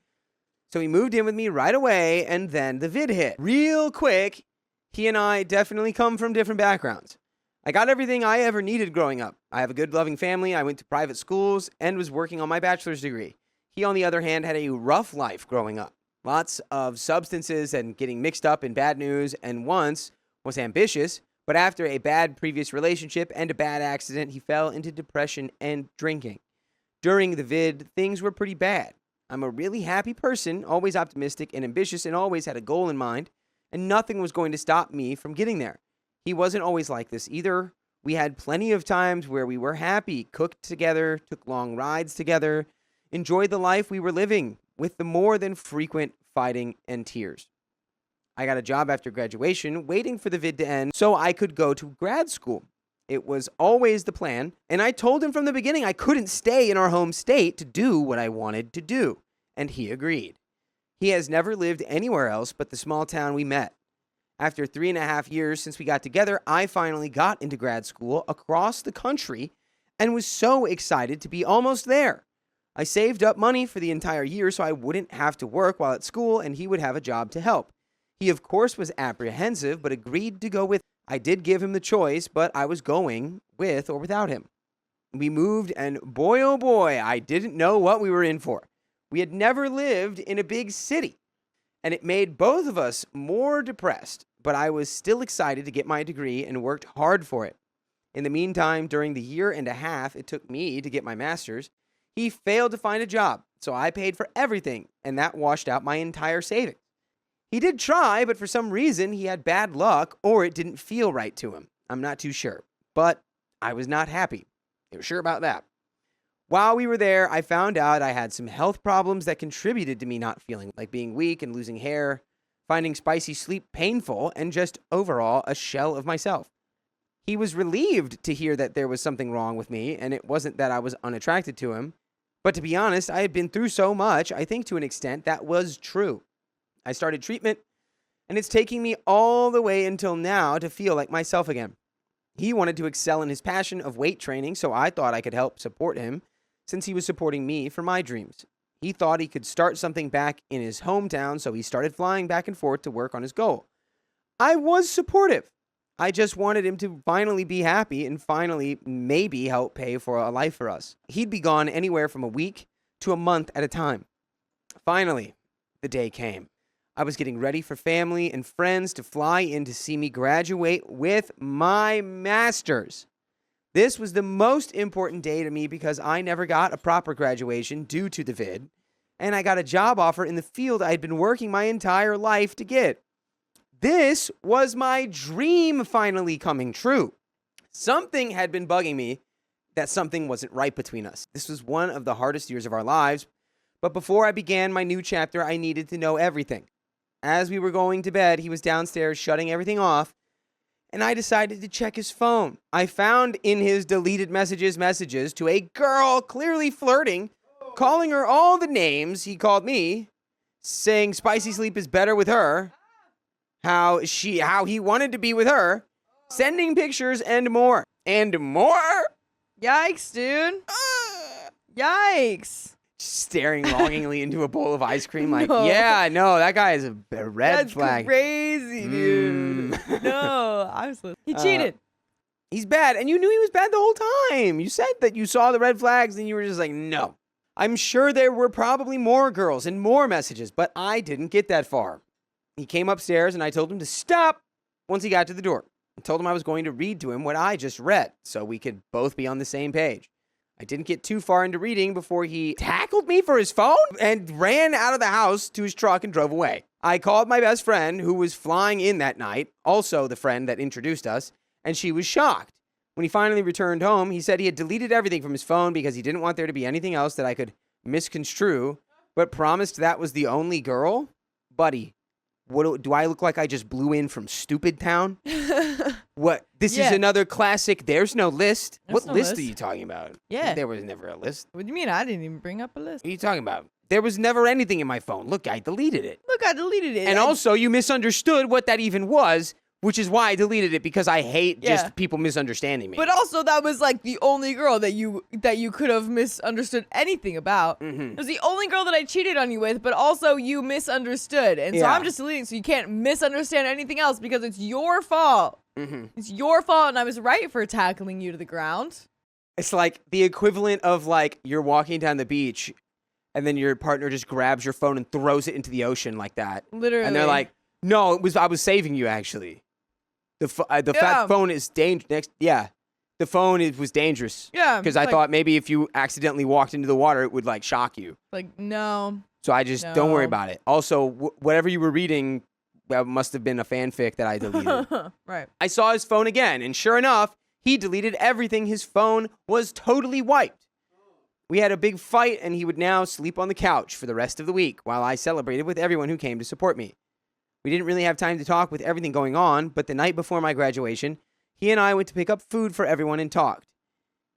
so he moved in with me right away, and then the vid hit. Real quick, he and I definitely come from different backgrounds. I got everything I ever needed growing up. I have a good, loving family, I went to private schools, and was working on my bachelor's degree. He, on the other hand, had a rough life growing up. Lots of substances and getting mixed up in bad news, and once was ambitious, but after a bad previous relationship and a bad accident, he fell into depression and drinking. During the vid, things were pretty bad. I'm a really happy person, always optimistic and ambitious, and always had a goal in mind, and nothing was going to stop me from getting there. He wasn't always like this either. We had plenty of times where we were happy, cooked together, took long rides together, enjoyed the life we were living, with the more than frequent fighting and tears. I got a job after graduation, waiting for the vid to end so I could go to grad school. It was always the plan, and I told him from the beginning I couldn't stay in our home state to do what I wanted to do, and he agreed. He has never lived anywhere else but the small town we met. After 3.5 years since we got together, I finally got into grad school across the country and was so excited to be almost there. I saved up money for the entire year so I wouldn't have to work while at school and he would have a job to help. He, of course, was apprehensive but agreed to go with. I did give him the choice, but I was going with or without him. We moved, and boy, oh boy, I didn't know what we were in for. We had never lived in a big city, and it made both of us more depressed, but I was still excited to get my degree and worked hard for it. In the meantime, during the 1.5 years it took me to get my master's, he failed to find a job, so I paid for everything, and that washed out my entire savings. He did try, but for some reason, he had bad luck or it didn't feel right to him. I'm not too sure, but I was not happy. You're sure about that? While we were there, I found out I had some health problems that contributed to me not feeling, like being weak and losing hair, finding spicy sleep painful, and just overall a shell of myself. He was relieved to hear that there was something wrong with me, and it wasn't that I was unattracted to him. But to be honest, I had been through so much, I think to an extent that was true. I started treatment, and it's taking me all the way until now to feel like myself again. He wanted to excel in his passion of weight training, so I thought I could help support him since he was supporting me for my dreams. He thought he could start something back in his hometown, so he started flying back and forth to work on his goal. I was supportive. I just wanted him to finally be happy and finally maybe help pay for a life for us. He'd be gone anywhere from a week to a month at a time. Finally, the day came. I was getting ready for family and friends to fly in to see me graduate with my master's. This was the most important day to me because I never got a proper graduation due to the vid, and I got a job offer in the field I'd been working my entire life to get. This was my dream finally coming true. Something had been bugging me that something wasn't right between us. This was one of the hardest years of our lives, but before I began my new chapter, I needed to know everything. As we were going to bed, he was downstairs shutting everything off, and I decided to check his phone. I found in his deleted messages to a girl clearly flirting, calling her all the names he called me, saying spicy sleep is better with her, how he wanted to be with her, sending pictures and more. And more? Yikes, dude. Yikes. staring longingly into a bowl of ice cream like, No. yeah, no, that guy is a red That's flag. crazy, dude. No, I was listening. He cheated. He's bad, and you knew he was bad the whole time. You said that you saw the red flags, and you were just like, no. I'm sure there were probably more girls and more messages, but I didn't get that far. He came upstairs, and I told him to stop once he got to the door. I told him I was going to read to him what I just read, so we could both be on the same page. I didn't get too far into reading before he tackled me for his phone and ran out of the house to his truck and drove away. I called my best friend, who was flying in that night, also the friend that introduced us, and she was shocked. When he finally returned home, he said he had deleted everything from his phone because he didn't want there to be anything else that I could misconstrue, but promised that was the only girl? Buddy, what do I look like I just blew in from Stupid Town? What? This is another classic, there's no list? There's What no list list. are you talking about? Yeah. There was never a list. What do you mean? I didn't even bring up a list. What are you talking about? There was never anything in my phone. Look, I deleted it. Look, I deleted it. And also, you misunderstood what that even was, which is why I deleted it, because I hate just people misunderstanding me. But also, that was like the only girl that you could have misunderstood anything about. It was the only girl that I cheated on you with, but also you misunderstood. And so I'm just deleting, so you can't misunderstand anything else because it's your fault. It's your fault, and I was right for tackling you to the ground. It's like the equivalent of like you're walking down the beach, and then your partner just grabs your phone and throws it into the ocean like that. Literally. And they're like, "No, I was saving you actually. The phone is dangerous. The phone was dangerous. Yeah, because I thought maybe if you accidentally walked into the water, it would like shock you. Like, no. So I just don't worry No. about it. Also, whatever you were reading, that must have been a fanfic that I deleted. Right. I saw his phone again, and sure enough, he deleted everything. His phone was totally wiped. We had a big fight, and he would now sleep on the couch for the rest of the week while I celebrated with everyone who came to support me. We didn't really have time to talk with everything going on, but the night before my graduation, he and I went to pick up food for everyone and talked.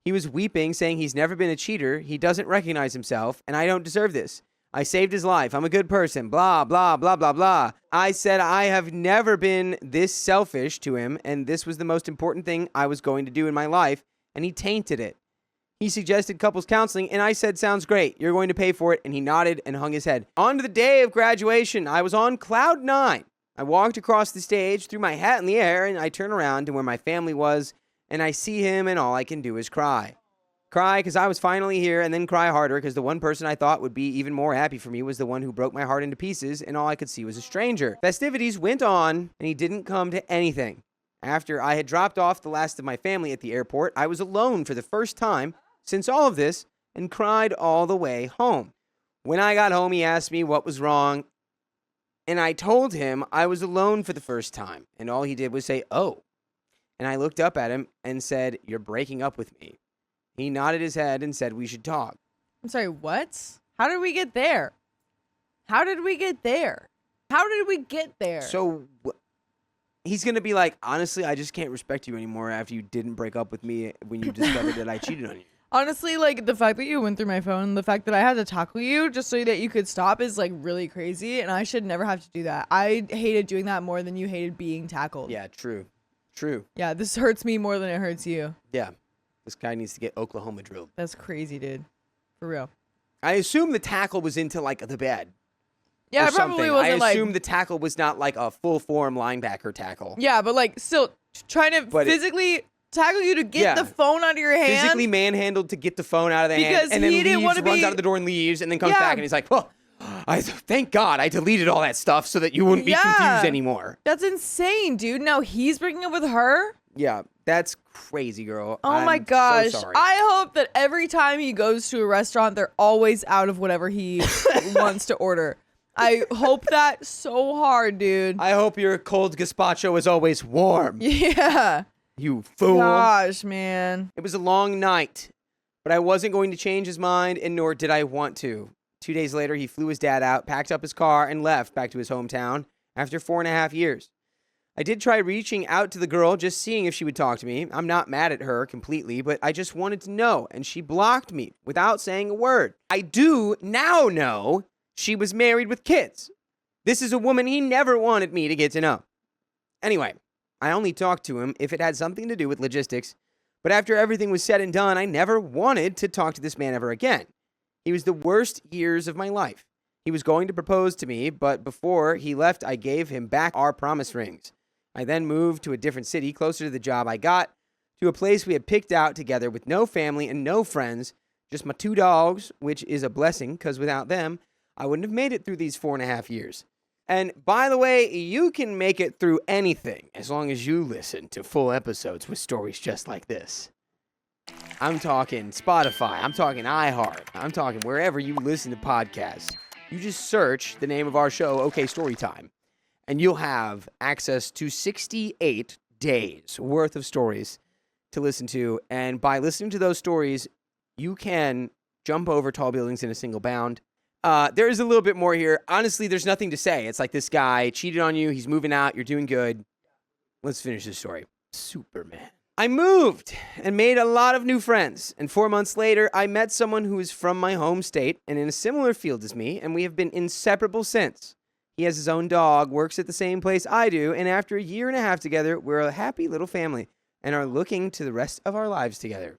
He was weeping, saying he's never been a cheater, he doesn't recognize himself, and I don't deserve this. I saved his life. I'm a good person. Blah, blah, blah, blah, blah. I said I have never been this selfish to him, and this was the most important thing I was going to do in my life, and he tainted it. He suggested couples counseling, and I said, sounds great. You're going to pay for it, and he nodded and hung his head. On to the day of graduation, I was on cloud 9. I walked across the stage, threw my hat in the air, and I turn around to where my family was, and I see him, and all I can do is cry. Cry because I was finally here, and then cry harder because the one person I thought would be even more happy for me was the one who broke my heart into pieces, and all I could see was a stranger. Festivities went on, and he didn't come to anything. After I had dropped off the last of my family at the airport, I was alone for the first time since all of this and cried all the way home. When I got home, he asked me what was wrong, and I told him I was alone for the first time, and all he did was say, oh. And I looked up at him and said, you're breaking up with me. He nodded his head and said we should talk. I'm sorry, what? How did we get there? How did we get there? How did we get there? So he's going to be like, honestly, I just can't respect you anymore after you didn't break up with me when you discovered that I cheated on you. Honestly, like, the fact that you went through my phone, the fact that I had to tackle you just so that you could stop is, like, really crazy, and I should never have to do that. I hated doing that more than you hated being tackled. Yeah, true. True. Yeah, this hurts me more than it hurts you. Yeah. This guy needs to get Oklahoma drilled. That's crazy, dude. For real. I assume the tackle was into, like, the bed. Yeah, or it probably something. wasn't, I assume the tackle was not, like, a full-form linebacker tackle. Yeah, but, like, still trying to physically tackle you to get the phone out of your hand. Physically manhandled to get the phone out of the hand. Because And then he didn't leaves, wanna runs be- out of the door and leaves, and then comes back and he's like, well, thank God I deleted all that stuff so that you wouldn't be confused anymore. That's insane, dude. Now he's breaking up with her? Yeah, that's crazy, girl. Oh my I'm gosh. So sorry. I hope that every time he goes to a restaurant, they're always out of whatever he wants to order. I hope that so hard, dude. I hope your cold gazpacho is always warm. Yeah. You fool. Gosh, man. It was a long night, but I wasn't going to change his mind, and nor did I want to. 2 days later, he flew his dad out, packed up his car, and left back to his hometown after 4.5 years. I did try reaching out to the girl, just seeing if she would talk to me. I'm not mad at her completely, but I just wanted to know, and she blocked me without saying a word. I do now know she was married with kids. This is a woman he never wanted me to get to know. Anyway, I only talked to him if it had something to do with logistics, but after everything was said and done, I never wanted to talk to this man ever again. He was the worst years of my life. He was going to propose to me, but before he left, I gave him back our promise rings. I then moved to a different city closer to the job I got, to a place we had picked out together with no family and no friends, just my 2 dogs, which is a blessing because without them, I wouldn't have made it through these 4.5 years. And by the way, you can make it through anything as long as you listen to full episodes with stories just like this. I'm talking Spotify, I'm talking iHeart, I'm talking wherever you listen to podcasts. You just search the name of our show, OK Storytime, and you'll have access to 68 days worth of stories to listen to. And by listening to those stories, you can jump over tall buildings in a single bound. There is a little bit more here. Honestly, there's nothing to say. It's like this guy cheated on you. He's moving out. You're doing good. Let's finish this story. Superman. I moved and made a lot of new friends. And 4 months later, I met someone who is from my home state and in a similar field as me, and we have been inseparable since. He has his own dog, works at the same place I do, and after a 1.5 years together, we're a happy little family and are looking to the rest of our lives together.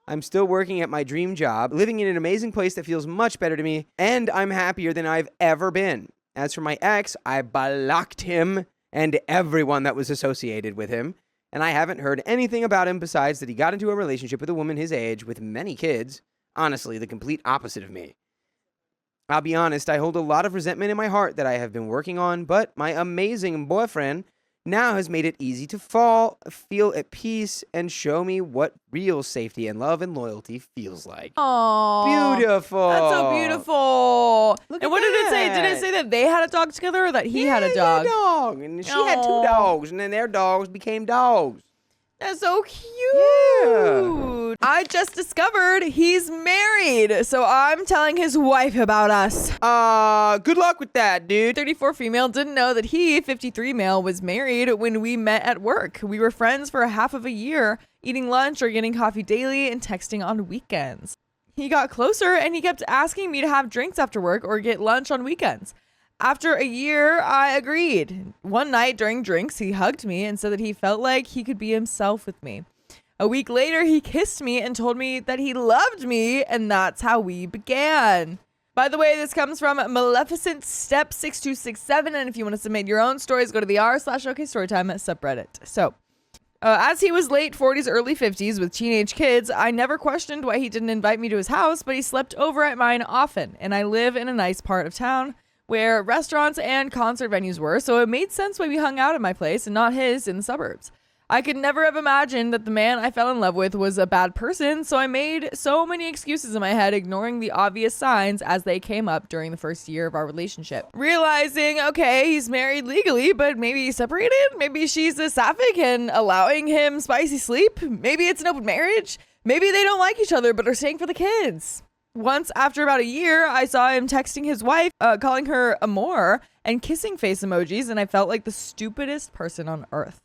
I'm still working at my dream job, living in an amazing place that feels much better to me, and I'm happier than I've ever been. As for my ex, I blocked him and everyone that was associated with him, and I haven't heard anything about him besides that he got into a relationship with a woman his age with many kids. Honestly, the complete opposite of me. I'll be honest, I hold a lot of resentment in my heart that I have been working on, but my amazing boyfriend now has made it easy to feel at peace, and show me what real safety and love and loyalty feels like. Aww. Beautiful. That's so beautiful. Look and at what did it say? Did that. it say that they had a dog together or that he had a dog? He had a dog. And she had 2 Aw. dogs, and then their dogs became dogs. That's so cute. Yeah. I just discovered he's married, so I'm telling his wife about us. Good luck with that, dude. 34 female didn't know that he, 53 male, was married when we met at work. We were friends for half of a year, eating lunch or getting coffee daily and texting on weekends. He got closer and he kept asking me to have drinks after work or get lunch on weekends. After a year, I agreed. One night during drinks, he hugged me and said that he felt like he could be himself with me. A week later, he kissed me and told me that he loved me, and that's how we began. By the way, this comes from Maleficent Step 6267, and if you want to submit your own stories, go to the r/okstorytime subreddit. So, as he was late 40s, early 50s with teenage kids, I never questioned why he didn't invite me to his house, but he slept over at mine often, and I live in a nice part of town where restaurants and concert venues were, so it made sense why we hung out at my place and not his in the suburbs. I could never have imagined that the man I fell in love with was a bad person, so I made so many excuses in my head, ignoring the obvious signs as they came up during the first year of our relationship. Realizing, okay, he's married legally, but maybe he's separated? Maybe she's a sapphic and allowing him spicy sleep? Maybe it's an open marriage? Maybe they don't like each other but are staying for the kids. Once, after about a year, I saw him texting his wife, calling her amor, and kissing face emojis, and I felt like the stupidest person on earth.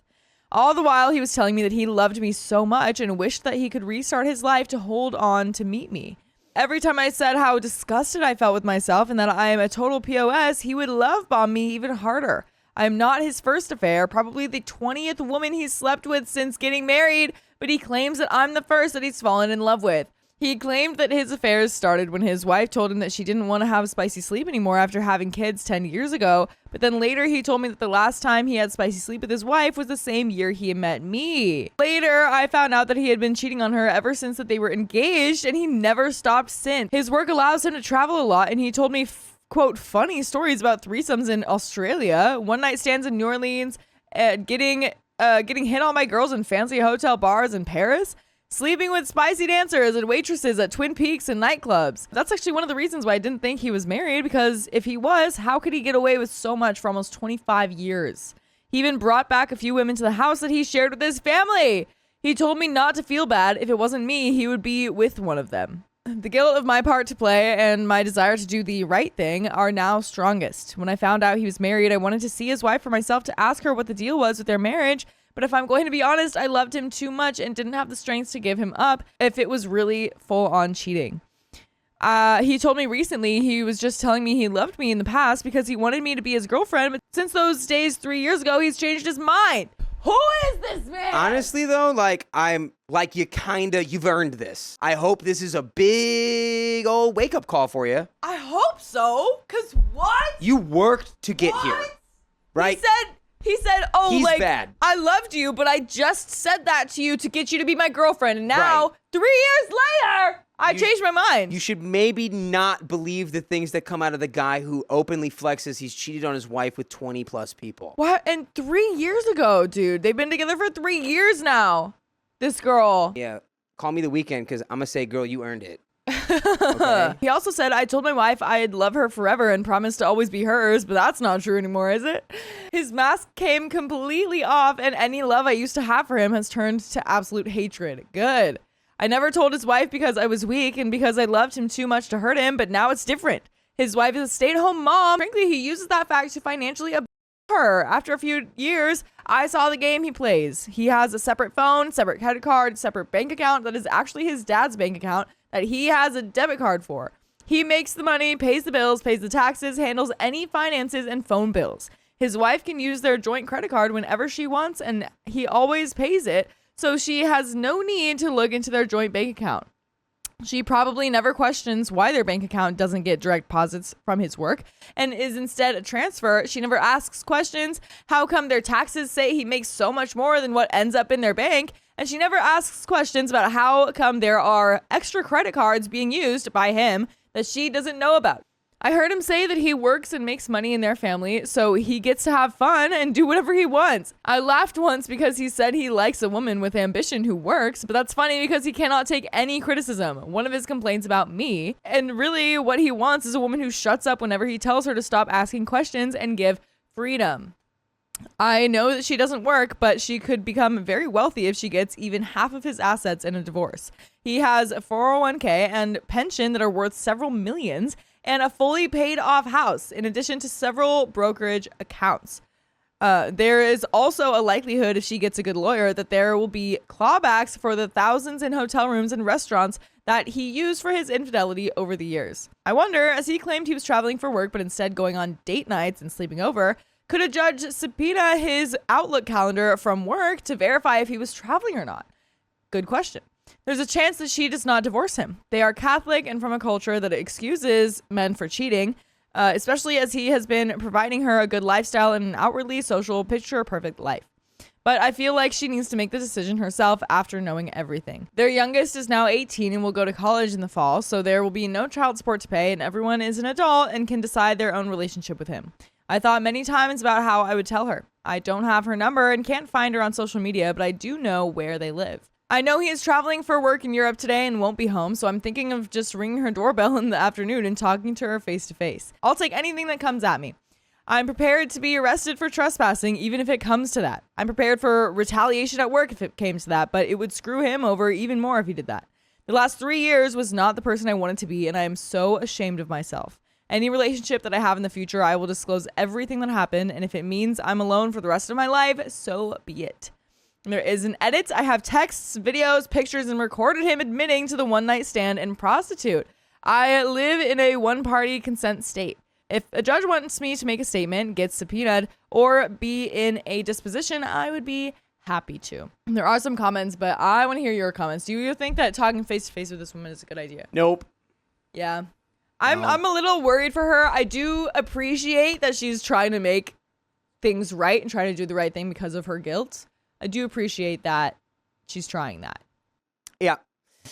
All the while, he was telling me that he loved me so much and wished that he could restart his life to hold on to meet me. Every time I said how disgusted I felt with myself and that I am a total POS, he would love bomb me even harder. I am not his first affair, probably the 20th woman he's slept with since getting married, but he claims that I'm the first that he's fallen in love with. He claimed that his affairs started when his wife told him that she didn't want to have spicy sleep anymore after having kids 10 years ago. But then later he told me that the last time he had spicy sleep with his wife was the same year he met me. Later, I found out that he had been cheating on her ever since that they were engaged, and he never stopped since. His work allows him to travel a lot, and he told me, quote, funny stories about threesomes in Australia, one night stands in New Orleans, getting hit on by girls in fancy hotel bars in Paris, sleeping with spicy dancers and waitresses at Twin Peaks and nightclubs. That's actually one of the reasons why I didn't think he was married, because if he was, how could he get away with so much for almost 25 years? He even brought back a few women to the house that he shared with his family. He told me not to feel bad. If it wasn't me, he would be with one of them. The guilt of my part to play and my desire to do the right thing are now strongest. When I found out he was married, I wanted to see his wife for myself to ask her what the deal was with their marriage. But if I'm going to be honest, I loved him too much and didn't have the strength to give him up if it was really full-on cheating. He told me recently he was just telling me he loved me in the past because he wanted me to be his girlfriend. But since those days 3 years ago, he's changed his mind. Who is this man? Honestly, though, like, you've earned this. I hope this is a big old wake-up call for you. I hope so. Cause what? You worked to get here, right? He said, oh, He's like, bad. I loved you, but I just said that to you to get you to be my girlfriend. And now, 3 years later, I changed my mind. You should maybe not believe the things that come out of the guy who openly flexes he's cheated on his wife with 20 plus people. What? And 3 years ago, dude. They've been together for 3 years now. This girl. Yeah. Call me the weekend because I'm going to say, girl, you earned it. Okay. He also said, I told my wife I'd love her forever and promised to always be hers, but that's not true anymore, is it? His mask came completely off, and any love I used to have for him has turned to absolute hatred. Good. I never told his wife because I was weak and because I loved him too much to hurt him, but now it's different. His wife is a stay-at-home mom. Frankly, he uses that fact to financially abuse her. After a few years, I saw the game he plays. He has a separate phone, separate credit card, separate bank account that is actually his dad's bank account that he has a debit card for. He makes the money, pays the bills, pays the taxes, handles any finances and phone bills. His wife can use their joint credit card whenever she wants, and he always pays it, so she has no need to look into their joint bank account. She probably never questions why their bank account doesn't get direct deposits from his work and is instead a transfer. She never asks questions. How come their taxes say he makes so much more than what ends up in their bank? And she never asks questions about how come there are extra credit cards being used by him that she doesn't know about. I heard him say that he works and makes money in their family, so he gets to have fun and do whatever he wants. I laughed once because he said he likes a woman with ambition who works, but that's funny because he cannot take any criticism. One of his complaints about me, and really what he wants is a woman who shuts up whenever he tells her to stop asking questions and give freedom. I know that she doesn't work, but she could become very wealthy if she gets even half of his assets in a divorce. He has a 401k and pension that are worth several millions, and a fully paid off house, in addition to several brokerage accounts. There is also a likelihood, if she gets a good lawyer, that there will be clawbacks for the thousands in hotel rooms and restaurants that he used for his infidelity over the years. I wonder, as he claimed he was traveling for work but instead going on date nights and sleeping over, could a judge subpoena his Outlook calendar from work to verify if he was traveling or not? Good question. There's a chance that she does not divorce him. They are Catholic and from a culture that excuses men for cheating, especially as he has been providing her a good lifestyle and an outwardly social picture-perfect life. But I feel like she needs to make the decision herself after knowing everything. Their youngest is now 18 and will go to college in the fall, so there will be no child support to pay, and everyone is an adult and can decide their own relationship with him. I thought many times about how I would tell her. I don't have her number and can't find her on social media, but I do know where they live. I know he is traveling for work in Europe today and won't be home, so I'm thinking of just ringing her doorbell in the afternoon and talking to her face to face. I'll take anything that comes at me. I'm prepared to be arrested for trespassing, even if it comes to that. I'm prepared for retaliation at work if it came to that, but it would screw him over even more if he did that. The last 3 years was not the person I wanted to be, and I am so ashamed of myself. Any relationship that I have in the future, I will disclose everything that happened, and if it means I'm alone for the rest of my life, so be it. There is an edit. I have texts, videos, pictures, and recorded him admitting to the one-night stand and prostitute. I live in a one-party consent state. If a judge wants me to make a statement, get subpoenaed, or be in a disposition, I would be happy to. There are some comments, but I want to hear your comments. Do you think that talking face-to-face with this woman is a good idea? Nope. Yeah. I'm a little worried for her. I do appreciate that she's trying to make things right and trying to do the right thing because of her guilt. I do appreciate that she's trying that. Yeah.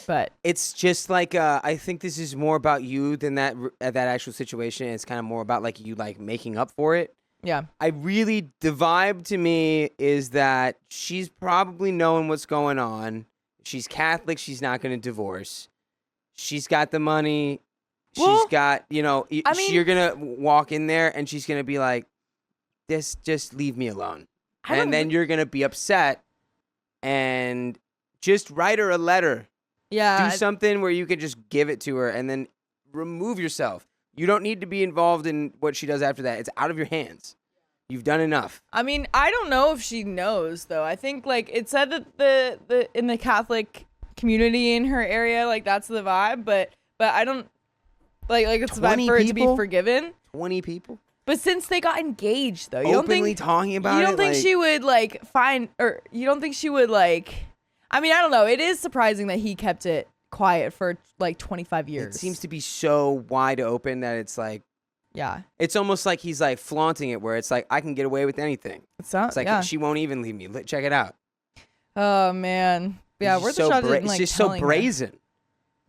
But it's just like, I think this is more about you than that actual situation. It's kind of more about like you like making up for it. yeah. The vibe to me is that she's probably knowing what's going on. She's Catholic. She's not going to divorce. She's got the money. Well, She's got, you're going to walk in there and she's going to be like, just leave me alone. And then you're going to be upset and just write her a letter. Yeah. Do something where you can just give it to her and then remove yourself. You don't need to be involved in what she does after that. It's out of your hands. You've done enough. I mean, I don't know if she knows, though. I think, like, it said that the in the Catholic community in her area, like, that's the vibe. But I don't, like it's the vibe for it to be forgiven. 20 people? But since they got engaged, though, you don't Openly think talking about you don't it, think like- she would like find, or you don't think she would like? I mean, I don't know. It is surprising that he kept it quiet for like 25 years. It seems to be so wide open that it's like, yeah. it's almost like he's like flaunting it, where it's like, I can get away with anything. It's Like yeah. she won't even leave me. Check it out. Oh man. Yeah. He's Where's just the shot? so Like, it's just so telling her? brazen,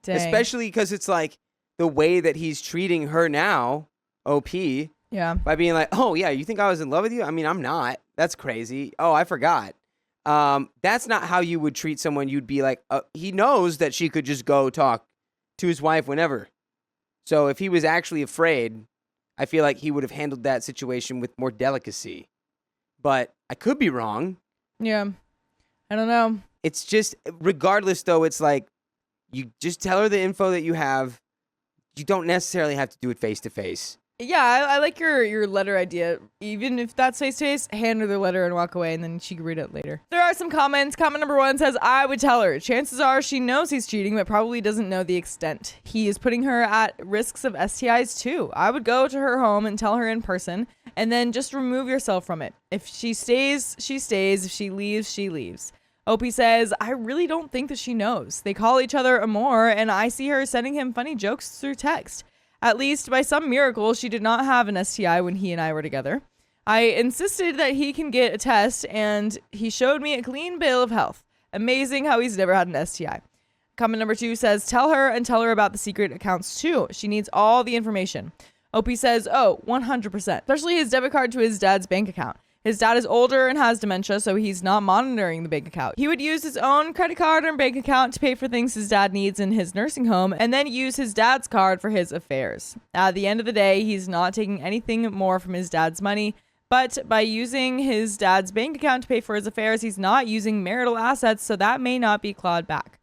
Dang. especially because it's like the way that he's treating her now, OP, Yeah. by being like, oh yeah, you think I was in love with you? I mean, I'm not. That's crazy. Oh, I forgot. That's not how you would treat someone. You'd be like, he knows that she could just go talk to his wife whenever. So if he was actually afraid, I feel like he would have handled that situation with more delicacy. But I could be wrong. Yeah. I don't know. It's just, regardless though, it's like, you just tell her the info that you have. You don't necessarily have to do it face to face. Yeah, I like your letter idea. Even if that's face to face, hand her the letter and walk away, and then she can read it later. There are some comments. Comment number 1 says, I would tell her. Chances are she knows he's cheating, but probably doesn't know the extent. He is putting her at risks of STIs too. I would go to her home and tell her in person, and then just remove yourself from it. If she stays, she stays. If she leaves, she leaves. Opie says, I really don't think that she knows. They call each other Amor, and I see her sending him funny jokes through text. At least, by some miracle, she did not have an STI when he and I were together. I insisted that he can get a test, and he showed me a clean bill of health. Amazing how he's never had an STI. Comment number 2 says, tell her and tell her about the secret accounts too. She needs all the information. Opie says, oh, 100%. Especially his debit card to his dad's bank account. His dad is older and has dementia, so he's not monitoring the bank account. He would use his own credit card and bank account to pay for things his dad needs in his nursing home, and then use his dad's card for his affairs. At the end of the day, he's not taking anything more from his dad's money, but by using his dad's bank account to pay for his affairs, he's not using marital assets, so that may not be clawed back.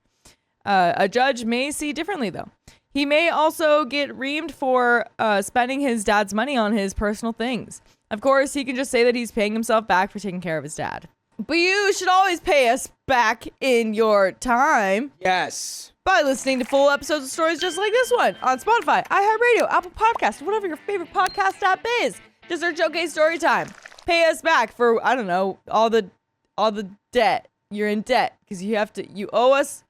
A judge may see differently, though. He may also get reamed for spending his dad's money on his personal things. Of course, he can just say that he's paying himself back for taking care of his dad. But you should always pay us back in your time Yes. by listening to full episodes of stories just like this one on Spotify, iHeartRadio, Apple Podcasts, whatever your favorite podcast app is. Just search OK Storytime. Pay us back for, I don't know, all the debt. You're in debt because you owe us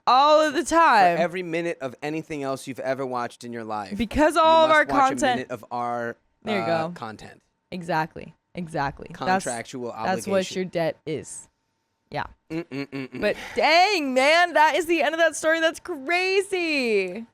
all of the time. For every minute of anything else you've ever watched in your life. Because all of our you must watch a content. minute of our There you go. content. Exactly. Contractual obligation. That's what your debt is. Yeah. Mm-mm-mm-mm. But dang, man, that is the end of that story. That's crazy.